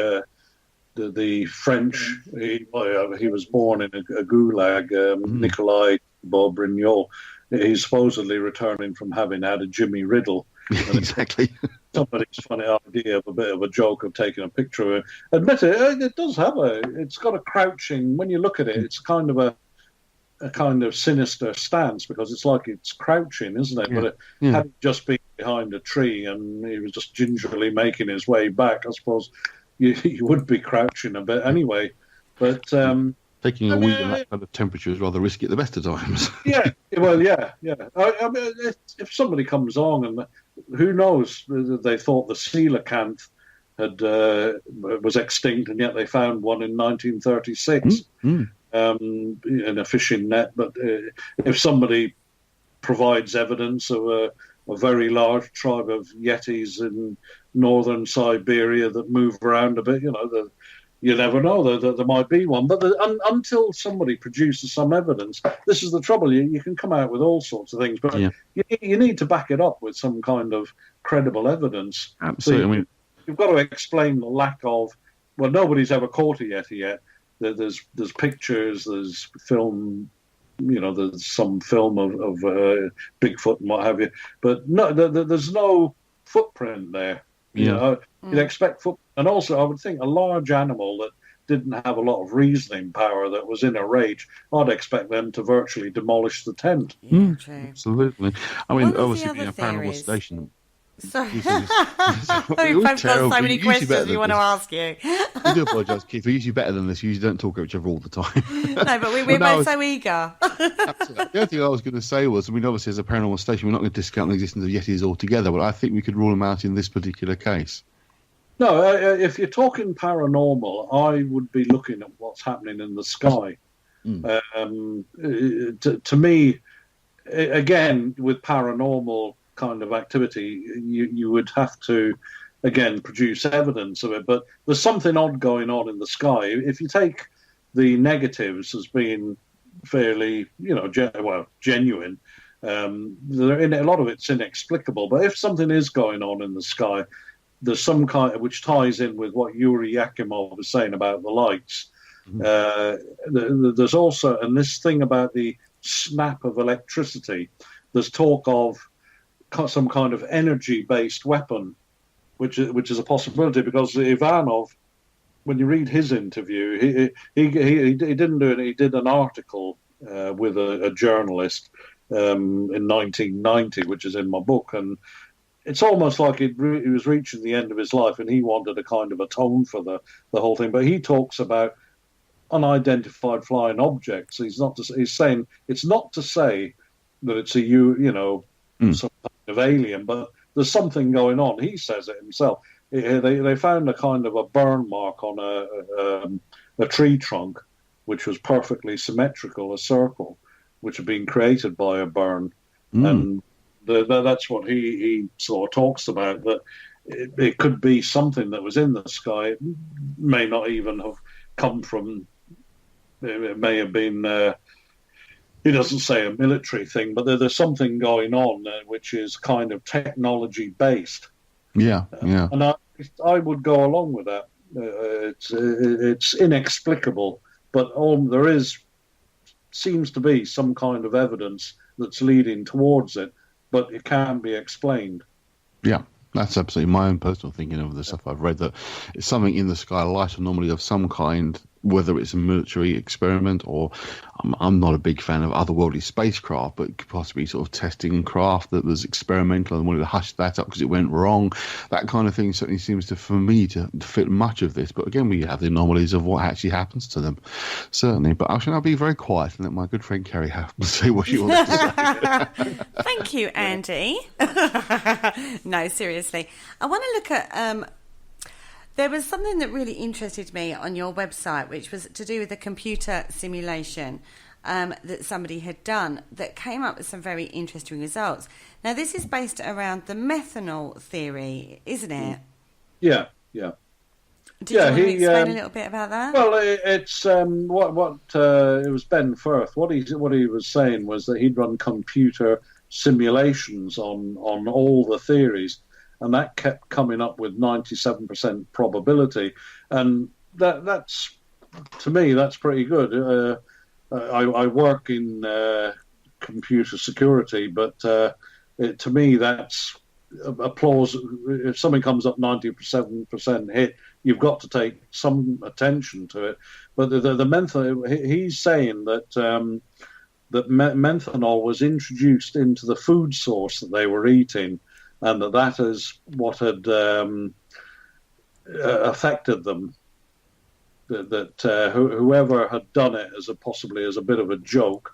the French. He was born in a gulag. Nikolai Bobrignol. He's supposedly returning from having had a Jimmy Riddle. Exactly. Somebody's funny idea of a bit of a joke of taking a picture of it. Admit it does have it's got a crouching. When you look at it, it's kind of a kind of sinister stance, because it's like it's crouching, isn't it? But had it just been behind a tree and he was just gingerly making his way back, I suppose you would be crouching a bit anyway. But taking a week in that kind of temperature is rather risky at the best of times. Yeah. I mean, if somebody comes along and who knows, they thought the coelacanth was extinct, and yet they found one in 1936 in a fishing net. But if somebody provides evidence of a very large tribe of Yetis in northern Siberia that move around a bit, you never know. There might be one. But until somebody produces some evidence, this is the trouble. You can come out with all sorts of things, but you need to back it up with some kind of credible evidence. Absolutely. So you've got to explain the lack of, well, nobody's ever caught a Yeti yet. there's pictures, there's film, there's some film of Bigfoot and what have you, but no, there's no footprint there. You'd expect foot, and also I would think a large animal that didn't have a lot of reasoning power, that was in a rage, I'd expect them to virtually demolish the tent. Yeah, true. Absolutely. I mean, obviously being a paranormal station. Sorry. We've both got so many questions we want to ask you. I do apologise, Keith. We're usually better than this. We usually don't talk at each other all the time. No, but we're both so eager. Absolutely. The other thing I was going to say was, I mean, obviously as a paranormal station, we're not going to discount the existence of Yetis altogether, but I think we could rule them out in this particular case. No, if you're talking paranormal, I would be looking at what's happening in the sky. To me, again, with paranormal kind of activity, you would have to, again, produce evidence of it. But there's something odd going on in the sky. If you take the negatives as being fairly, genuine, a lot of it's inexplicable. But if something is going on in the sky, there's some kind, which ties in with what Yuri Yakimov was saying about the lights. There's also, and this thing about the snap of electricity, there's talk of some kind of energy-based weapon, which is a possibility, because Ivanov, when you read his interview, he didn't do it. He did an article with a journalist in 1990, which is in my book, and it's almost like he was reaching the end of his life, and he wanted a kind of atone for the whole thing. But he talks about unidentified flying objects. He's saying it's not to say that it's some kind of alien, but there's something going on. He says it himself. They found a kind of a burn mark on a tree trunk, which was perfectly symmetrical, a circle, which had been created by a burn, and that's what he sort of talks about, that it could be something that was in the sky. It may not even have come from, it may have been, he doesn't say a military thing, but there's something going on which is kind of technology-based. Yeah. And I would go along with that. It's inexplicable, but there seems to be some kind of evidence that's leading towards it, but it can be explained. Yeah, that's absolutely my own personal thinking of the stuff I've read, that it's something in the sky, a light anomaly of some kind, whether it's a military experiment or I'm not a big fan of otherworldly spacecraft, but it could possibly be sort of testing craft that was experimental and wanted to hush that up because it went wrong. That kind of thing certainly seems to, for me, to fit much of this. But again, we have the anomalies of what actually happens to them, certainly. But I'll be very quiet and let my good friend Kerry have to say what she wants to say. Thank you, Andy. No, seriously. I want to look at... there was something that really interested me on your website, which was to do with a computer simulation that somebody had done that came up with some very interesting results. Now, this is based around the methanol theory, isn't it? Yeah. Do you want to explain a little bit about that? Well, it's it was Ben Firth. What he was saying was that he'd run computer simulations on all the theories, and that kept coming up with 97% probability, and that's, to me, that's pretty good. I work in computer security, but to me, that's applause. If something comes up 97% hit, you've got to take some attention to it. But the methanol, he's saying that that methanol was introduced into the food source that they were eating, and that is what had affected them. That whoever had done it possibly as a bit of a joke,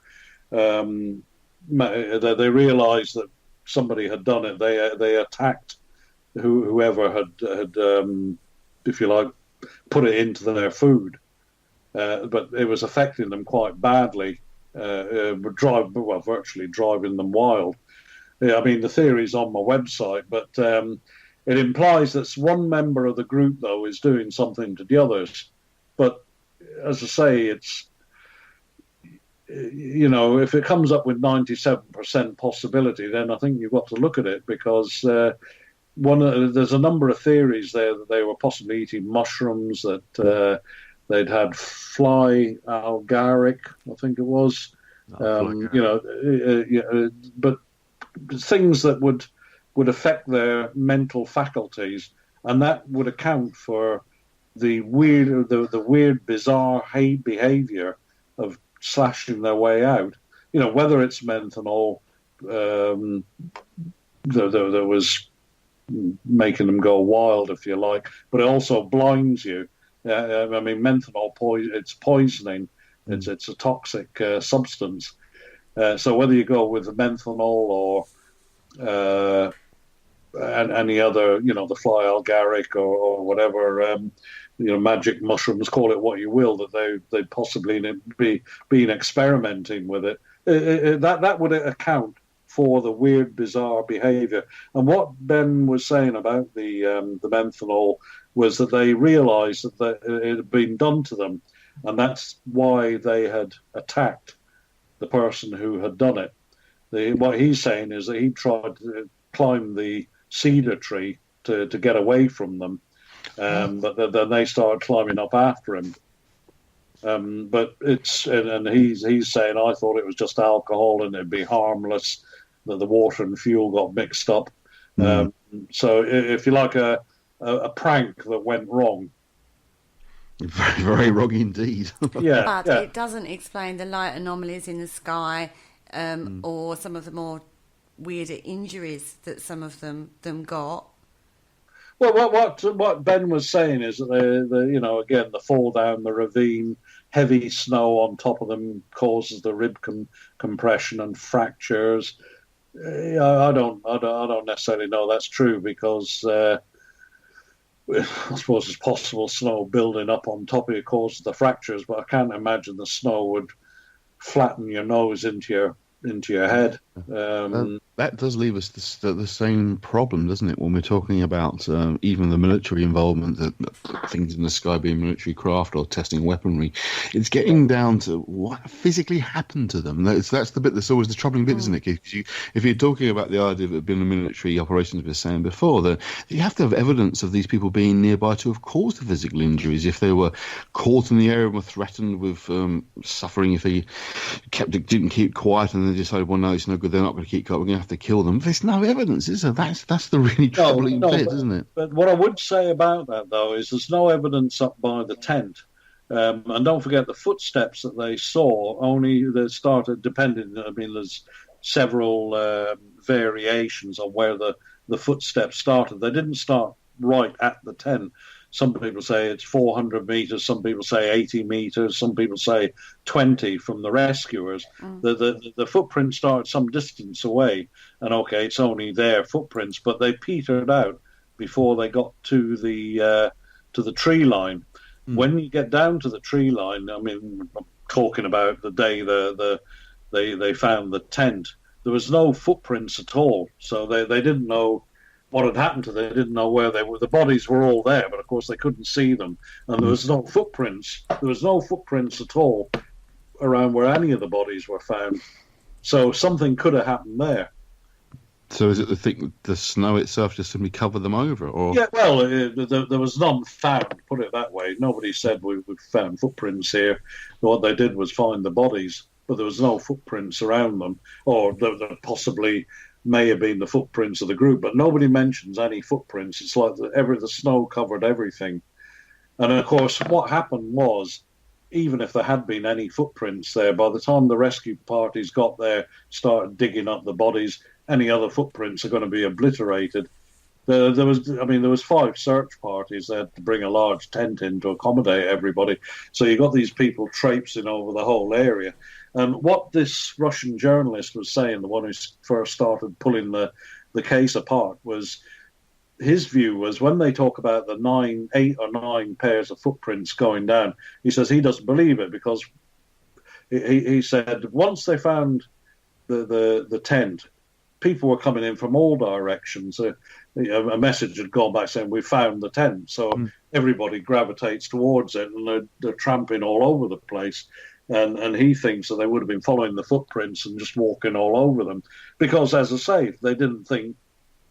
they realised that somebody had done it. They attacked whoever had if you like, put it into their food, but it was affecting them quite badly, virtually driving them wild. I mean, the theory's on my website, but it implies that one member of the group, though, is doing something to the others. But as I say, it's, if it comes up with 97% possibility, then I think you've got to look at it, because there's a number of theories there that they were possibly eating mushrooms, that They'd had fly algaric, I think it was. But things that would affect their mental faculties, and that would account for the weird, bizarre behavior of slashing their way out. Whether it's menthol, there was making them go wild, if you like, but it also blinds you. Menthol, it's poisoning. It's a toxic substance. So whether you go with the menthol or and any other, the fly algaric or whatever, magic mushrooms, call it what you will, that they possibly be been experimenting with it. That would account for the weird, bizarre behaviour. And what Ben was saying about the menthol was that they realised that it had been done to them, and that's why they had attacked the person who had done it. What he's saying is that he tried to climb the cedar tree to get away from them, but then they started climbing up after him. But he's saying, I thought it was just alcohol and it'd be harmless, that the water and fuel got mixed up. So if you like, a prank that went wrong. Very, very wrong indeed. But it doesn't explain the light anomalies in the sky, or some of the more weirder injuries that some of them got. Well, what Ben was saying is that again, the fall down the ravine, heavy snow on top of them causes the rib compression and fractures. I don't necessarily know that's true, because I suppose it's possible snow building up on top of you causes the fractures, but I can't imagine the snow would flatten your nose into your head. That does leave us the same problem, doesn't it, when we're talking about even the military involvement, that things in the sky being military craft or testing weaponry. It's getting down to what physically happened to them. That's the bit that's always the troubling bit, isn't it? Because if you're talking about the idea of it being a military operation, as we were saying before, that you have to have evidence of these people being nearby to have caused the physical injuries. If they were caught in the area and were threatened with suffering, if they didn't keep quiet and they decided, well, no, it's no good, they're not going to keep quiet, we're going to have to kill them. There's no evidence, is there? That's the really troubling bit, isn't it? But what I would say about that, though, is there's no evidence up by the tent. And don't forget the footsteps that they saw, only they started depending. There's several variations on where the footsteps started. They didn't start right at the tent. Some people say it's 400 meters, some people say 80 meters, some people say 20 from the rescuers. The footprints started some distance away, and okay, it's only their footprints, but they petered out before they got to the tree line. When you get down to the tree line, I'm talking about the day they found the tent, there was no footprints at all, so they didn't know what had happened to them. They didn't know where they were. The bodies were all there, but of course they couldn't see them, and there was no footprints. There was no footprints at all around where any of the bodies were found. So something could have happened there. So is it the snow itself just simply covered them over? Or? Yeah, well, there was none found, put it that way. Nobody said we found footprints here. What they did was find the bodies, but there was no footprints around them, or there possibly may have been the footprints of the group, but nobody mentions any footprints. It's like the snow covered everything. And of course, what happened was, even if there had been any footprints there, by the time the rescue parties got there, started digging up the bodies, any other footprints are going to be obliterated. There was 5 search parties. They had to bring a large tent in to accommodate everybody. So you got these people traipsing over the whole area. And what this Russian journalist was saying, the one who first started pulling the case apart, was his view was when they talk about the 8 or 9 pairs of footprints going down, he says he doesn't believe it, because he said once they found the tent, people were coming in from all directions. A message had gone back saying, we found the tent. So everybody gravitates towards it, and they're tramping all over the place. And he thinks that they would have been following the footprints and just walking all over them. Because, as I say, they didn't think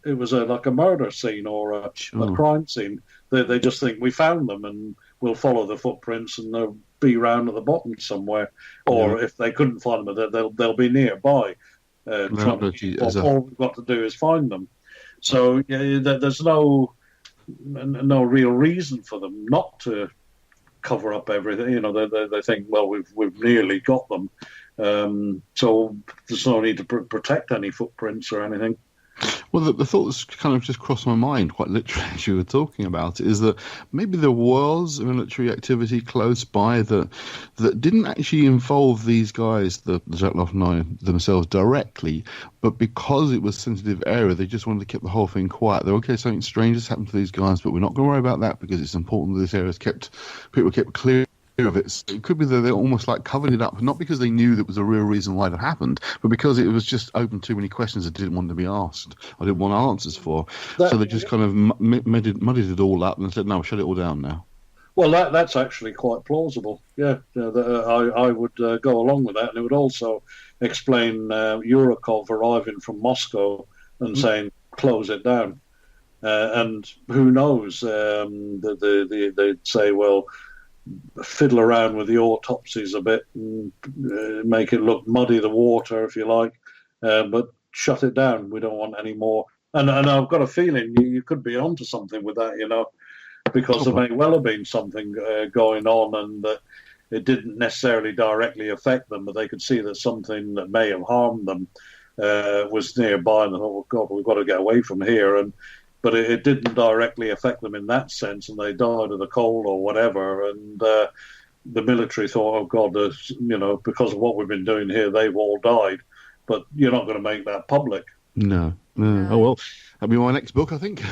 it was like a murder scene or a crime scene. They just think we found them and we'll follow the footprints and they'll be round at the bottom somewhere. Or if they couldn't find them, they'll be nearby. All we've got to do is find them. So there's no real reason for them not to cover up everything. You know, they think, well, we've nearly got them, so there's no need to protect any footprints or anything. Well, the thought that's kind of just crossed my mind, quite literally, as you were talking about it, is that maybe there was military activity close by that didn't actually involve these guys, the Dyatlov 9 themselves directly, but because it was a sensitive area, they just wanted to keep the whole thing quiet. They're okay, something strange has happened to these guys, but we're not going to worry about that because it's important that this area is people kept clear of it. So it could be that they're almost like covering it up, not because they knew there was a real reason why it happened, but because it was just open too many questions that didn't want to be asked. I didn't want answers for. So they just kind of muddied it all up and said, no, shut it all down now. Well, that's actually quite plausible. Yeah, I would go along with that, and it would also explain Yurikov arriving from Moscow and saying, close it down. And who knows, they'd say, well, fiddle around with the autopsies a bit and make it look muddy the water, if you like, but shut it down. We don't want any more. And I've got a feeling you could be onto something with that, you know, because there may well have been something going on and that it didn't necessarily directly affect them, but they could see that something that may have harmed them was nearby and they thought, well, God, we've got to get away from here. But it didn't directly affect them in that sense, and they died of the cold or whatever. And the military thought, oh, God, you know, because of what we've been doing here, they've all died. But you're not going to make that public. No. Oh, well, that'll be my next book, I think.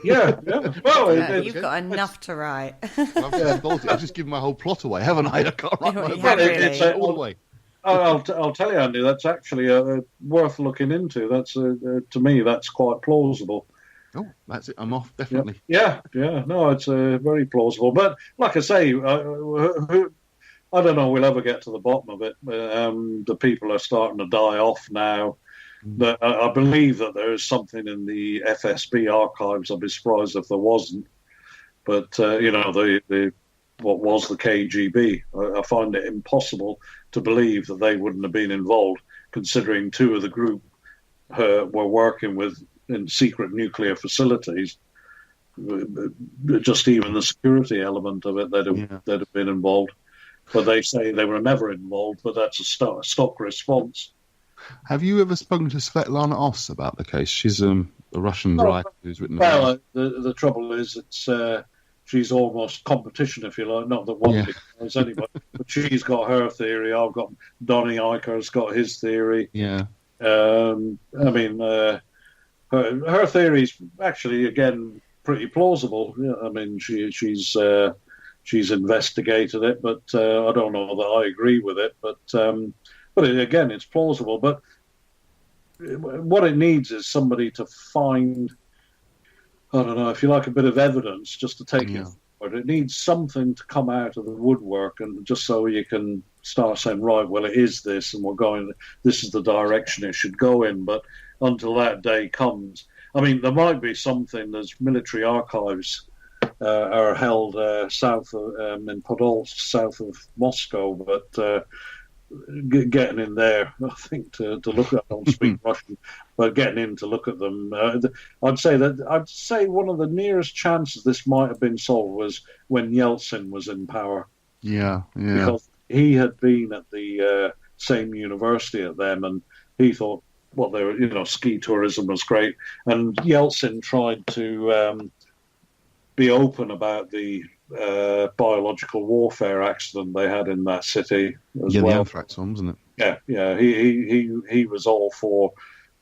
Yeah. Well, you've got enough to write. I've just given my whole plot away, haven't I? I can't write my book. It's all the way. I'll tell you, Andy, that's actually worth looking into. That's to me, that's quite plausible. Oh, that's it. I'm off, definitely. Yeah. No, it's very plausible. But like I say, I don't know we'll ever get to the bottom of it. The people are starting to die off now. But I believe that there is something in the FSB archives. I'd be surprised if there wasn't. But, you know, what was the KGB, I find it impossible to believe that they wouldn't have been involved, considering two of the group were working with in secret nuclear facilities. Just even the security element of it, they'd have been involved. But they say they were never involved, but that's a stock response. Have you ever spoken to Svetlana Oss about the case? She's a Russian writer who's written about it. The trouble is, she's almost competition, if you like. Not that one knows anybody, but she's got her theory. I've got Donnie Eicher's got his theory. Yeah. I mean, her theory is actually, again, pretty plausible. Yeah, I mean, she's investigated it, but I don't know that I agree with it. But again, it's plausible. But what it needs is somebody to find, I don't know, if you like, a bit of evidence just to take it forward. It needs something to come out of the woodwork, and just so you can start saying, right, well, it is this, and this is the direction it should go in. But until that day comes, I mean, there might be something. There's military archives are held south of, in Podolsk, south of Moscow, but getting in there, I think, to look at, I don't speak Russian, but getting in to look at them, I'd say one of the nearest chances this might have been solved was when Yeltsin was in power. Yeah. Because he had been at the same university at them, and he thought, well, they were, ski tourism was great, and Yeltsin tried to be open about the biological warfare accident they had in that city as well. The anthrax one, wasn't it? Yeah. He was all for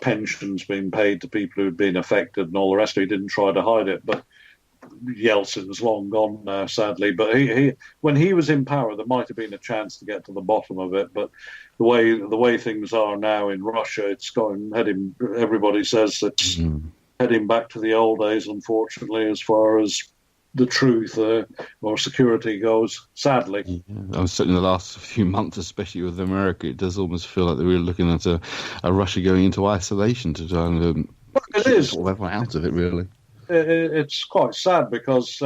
pensions being paid to people who'd been affected and all the rest of it. He didn't try to hide it, but Yeltsin's long gone now, sadly. But he when he was in power, there might have been a chance to get to the bottom of it. But the way things are now in Russia, it's heading. Everybody says it's heading back to the old days, unfortunately, as far as the truth or security goes, sadly. I was certainly in the last few months, especially with America, it does almost feel like they're really looking at a Russia going into isolation to try and it is sort of everyone out of it, really. It's quite sad because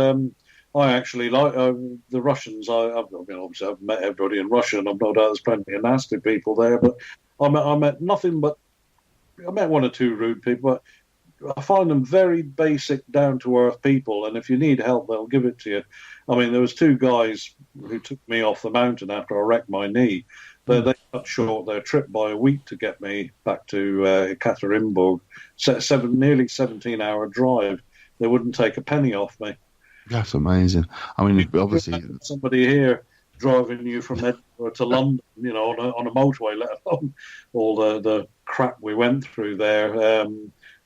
I actually like the Russians. I mean, obviously, I've met everybody in Russia, and I've no doubt there's plenty of nasty people there. But I met nothing but I met one or two rude people. But I find them very basic, down to earth people, and if you need help, they'll give it to you. I mean, there was two guys who took me off the mountain after I wrecked my knee. They cut short their trip by a week to get me back to Ekaterinburg. Nearly 17-hour drive. They wouldn't take a penny off me. That's amazing. I mean, obviously, somebody here driving you from Edinburgh to London, on a motorway, let alone all the crap we went through there.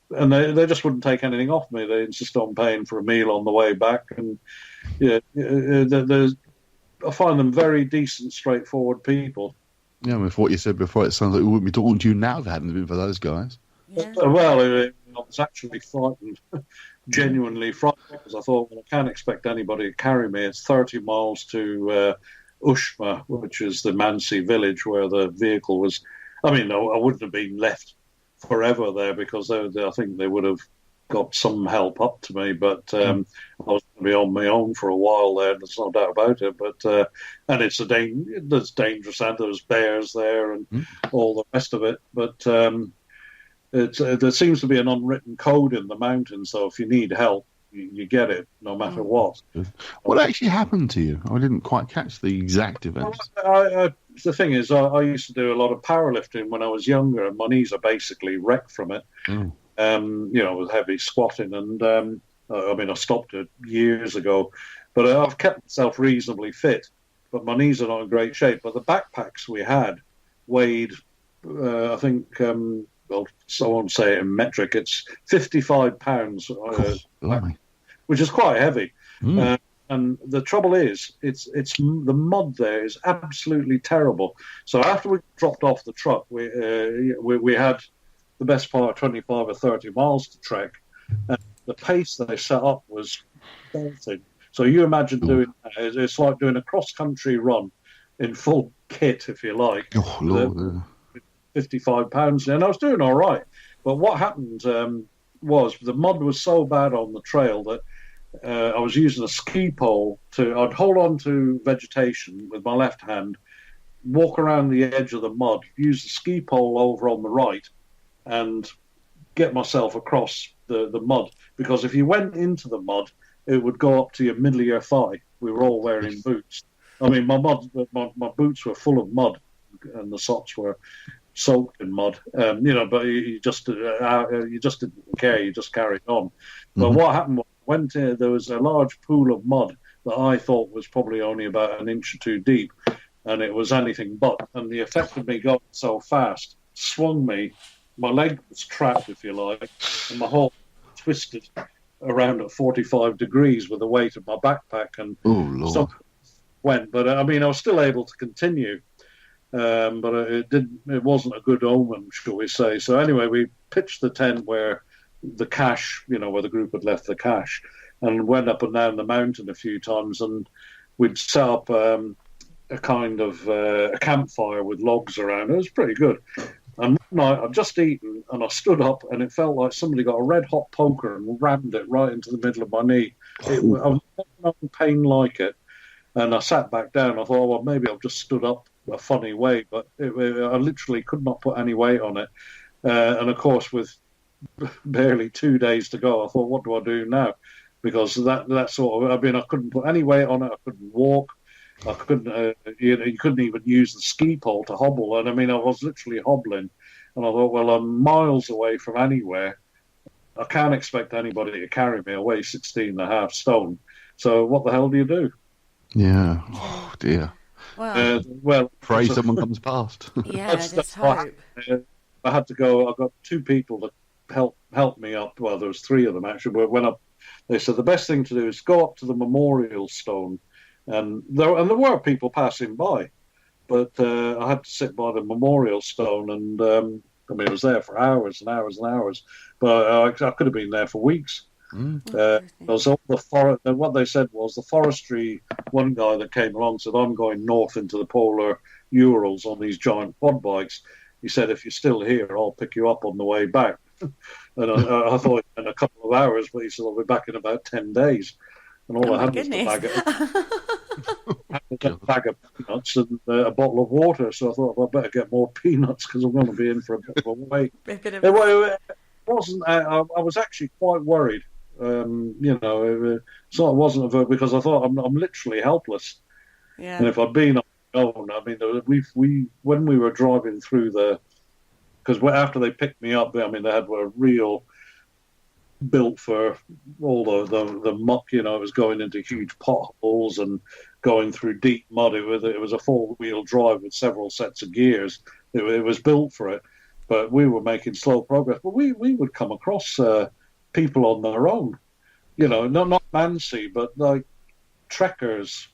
And they just wouldn't take anything off me. They insist on paying for a meal on the way back. And I find them very decent, straightforward people. Yeah, with what you said before, it sounds like we wouldn't be talking to you now if it hadn't been for those guys. Yeah. Well, I was actually frightened, genuinely frightened, because I thought, well, I can't expect anybody to carry me. It's 30 miles to Ushma, which is the Mansi village where the vehicle was. I mean, I wouldn't have been left forever there because I think they would have got some help up to me, but I was going to be on my own for a while there. There's no doubt about it. But and it's there's dangerous, and there's bears there and all the rest of it. But there seems to be an unwritten code in the mountains, so if you need help, you get it no matter what. What actually happened to you? I didn't quite catch the exact events. The thing is, I used to do a lot of powerlifting when I was younger, and my knees are basically wrecked from it. With heavy squatting, and I stopped it years ago, but I've kept myself reasonably fit. But my knees are not in great shape. But the backpacks we had weighed, I think, well, so I won't say it in metric. It's 55 pounds, which is quite heavy. And the trouble is, it's the mud there is absolutely terrible. So after we dropped off the truck, we had the best part of 25 or 30 miles to trek, and the pace they set up was daunting. So you imagine doing it's like doing a cross-country run in full kit, if you like. Oh, Lord. 55 pounds, and I was doing all right. But what happened was the mud was so bad on the trail that I was using a ski pole I'd hold on to vegetation with my left hand, walk around the edge of the mud, use the ski pole over on the right, and get myself across the mud. Because if you went into the mud, it would go up to your middle of your thigh. We were all wearing boots. I mean, my boots were full of mud, and the socks were soaked in mud. But you just didn't care. You just carried on. But what happened was, there was a large pool of mud that I thought was probably only about an inch or two deep, and it was anything but. And the effect of me going so fast swung me. My leg was trapped, if you like, and my whole twisted around at 45 degrees with the weight of my backpack, and went. But I was still able to continue, but it wasn't a good omen, shall we say. So anyway, we pitched the tent where the cache, where the group had left the cache, and went up and down the mountain a few times, and we'd set up a kind of a campfire with logs around. It was pretty good. And one night I'd just eaten, and I stood up, and it felt like somebody got a red-hot poker and rammed it right into the middle of my knee. I was never known pain like it. And I sat back down. I thought, well, maybe I've just stood up a funny way, but I literally could not put any weight on it. And, of course, with barely 2 days to go, I thought, what do I do now? Because that sort of, I couldn't put any weight on it. I couldn't walk. I couldn't, you couldn't even use the ski pole to hobble. And I was literally hobbling. And I thought, well, I'm miles away from anywhere. I can't expect anybody to carry me. I weigh 16.5 stone. So what the hell do you do? Yeah. Oh, dear. Well, pray someone comes past. Yeah, that's hope. I had to go. I got two people to help me up. Well, there was three of them, actually. But when they said the best thing to do is go up to the memorial stone. And there were people passing by, but I had to sit by the memorial stone, and I was there for hours and hours and hours. But I could have been there for weeks. So what they said was the forestry. One guy that came along said, "I'm going north into the polar Urals on these giant quad bikes." He said, "If you're still here, I'll pick you up on the way back." And I thought in a couple of hours, but he said, "I'll be back in about 10 days." and all Oh I my had was goodness. a bag of peanuts and a bottle of water. So I thought, well, I better get more peanuts because I'm going to be in for a bit of a wait. It wasn't. I was actually quite worried. So it wasn't because I thought I'm literally helpless. Yeah. And if I'd been on my own, I mean, when we were driving through because after they picked me up, I mean, they had a real built for all the muck, it was going into huge potholes and going through deep mud. It was a four-wheel drive with several sets of gears. It was built for it, but we were making slow progress. But we would come across people on their own, not mancy, but like trekkers.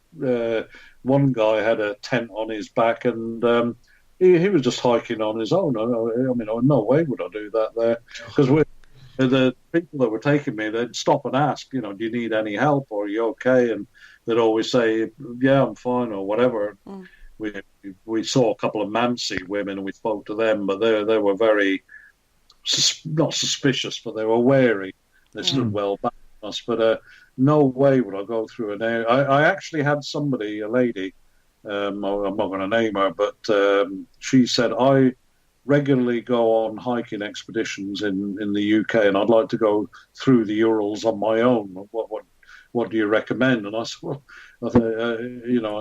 One guy had a tent on his back, and he was just hiking on his own. I mean, no way would I do that there, because the people that were taking me, they'd stop and ask, do you need any help, or are you okay? And they'd always say, yeah, I'm fine, or whatever. Mm. We saw a couple of Mansi women, and we spoke to them, but they were very, not suspicious, but they were wary. They stood well back from us, but no way would I go through an area. I actually had somebody, a lady, I'm not going to name her, but she said, I regularly go on hiking expeditions in the UK, and I'd like to go through the Urals on my own. What do you recommend? And I said, well, I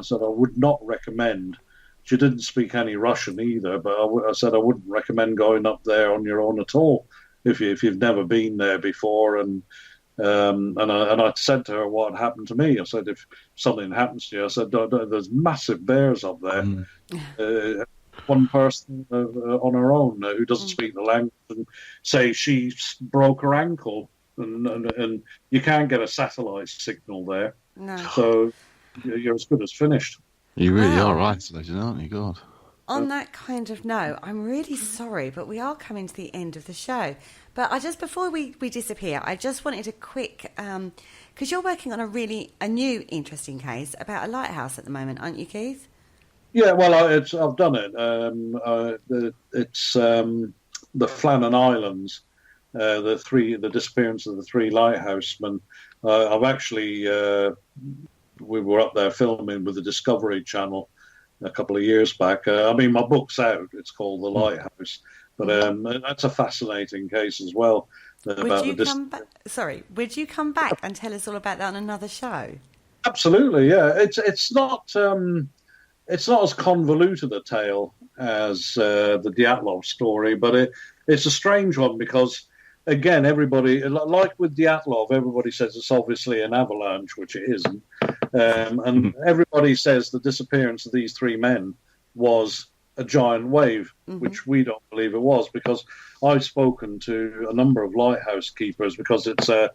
said I would not recommend. She didn't speak any Russian either, but I said I wouldn't recommend going up there on your own at all if you've never been there before. And I said to her what had happened to me. I said, if something happens to you, I said, there's massive bears up there. One person on her own who doesn't speak the language, and say she broke her ankle, and you can't get a satellite signal there. No. So you're as good as finished. You really are isolated, aren't you? God. On that kind of note, I'm really sorry, but we are coming to the end of the show. But before we disappear, I just wanted a quick, because you're working on a new interesting case about a lighthouse at the moment, aren't you, Keith? Yeah, well, I've done it. It's the Flannan Islands, the disappearance of the three lighthousemen. I've actually, we were up there filming with the Discovery Channel a couple of years back. I mean, my book's out. It's called The Lighthouse, but that's a fascinating case as well. Would you come back and tell us all about that on another show? Absolutely, yeah. It's not. It's not as convoluted a tale as the Dyatlov story, but it's a strange one because, again, everybody, like with Dyatlov, everybody says it's obviously an avalanche, which it isn't. And everybody says the disappearance of these three men was a giant wave, which we don't believe it was, because I've spoken to a number of lighthouse keepers, because it's a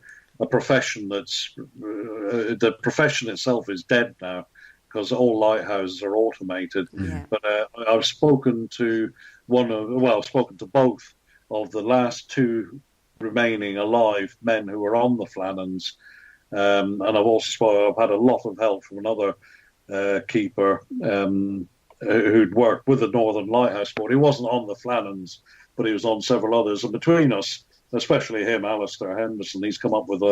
profession the profession itself is dead now, because all lighthouses are automated. Yeah. But I've spoken to I've spoken to both of the last two remaining alive men who were on the Flannans, and I've had a lot of help from another keeper who'd worked with the Northern Lighthouse Board. He wasn't on the Flannans, but he was on several others, and between us, especially him, Alistair Henderson, he's come up with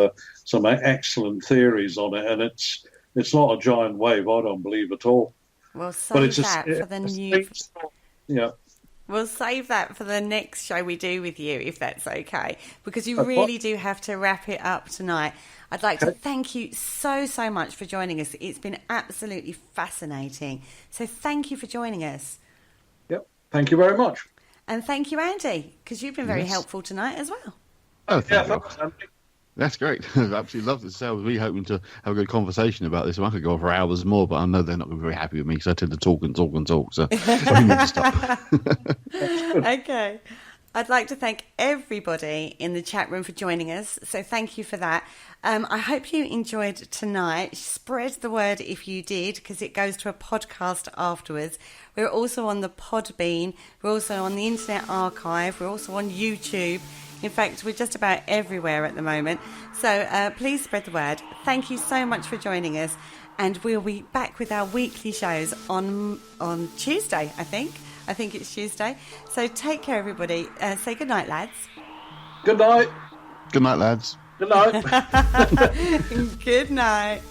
some excellent theories on it, and it's not a giant wave, I don't believe at all. We'll save that for the new. Yeah. We'll save that for the next show we do with you, if that's okay, because you really do have to wrap it up tonight. I'd like to thank you so much for joining us. It's been absolutely fascinating. So thank you for joining us. Yep. Thank you very much. And thank you, Andy, because you've been very helpful tonight as well. Oh, thanks, Andy. That's great. I absolutely love this. I was really hoping to have a good conversation about this. I could go on for hours more, but I know they're not going to be very happy with me because I tend to talk and talk and talk. So I need to stop. Okay. I'd like to thank everybody in the chat room for joining us. So thank you for that. I hope you enjoyed tonight. Spread the word if you did, because it goes to a podcast afterwards. We're also on the Podbean. We're also on the Internet Archive. We're also on YouTube. In fact, we're just about everywhere at the moment. So please spread the word. Thank you so much for joining us. And we'll be back with our weekly shows on Tuesday, I think. I think it's Tuesday. So take care, everybody. Say good night, lads. Good night. Good night, lads. Good night. Good night.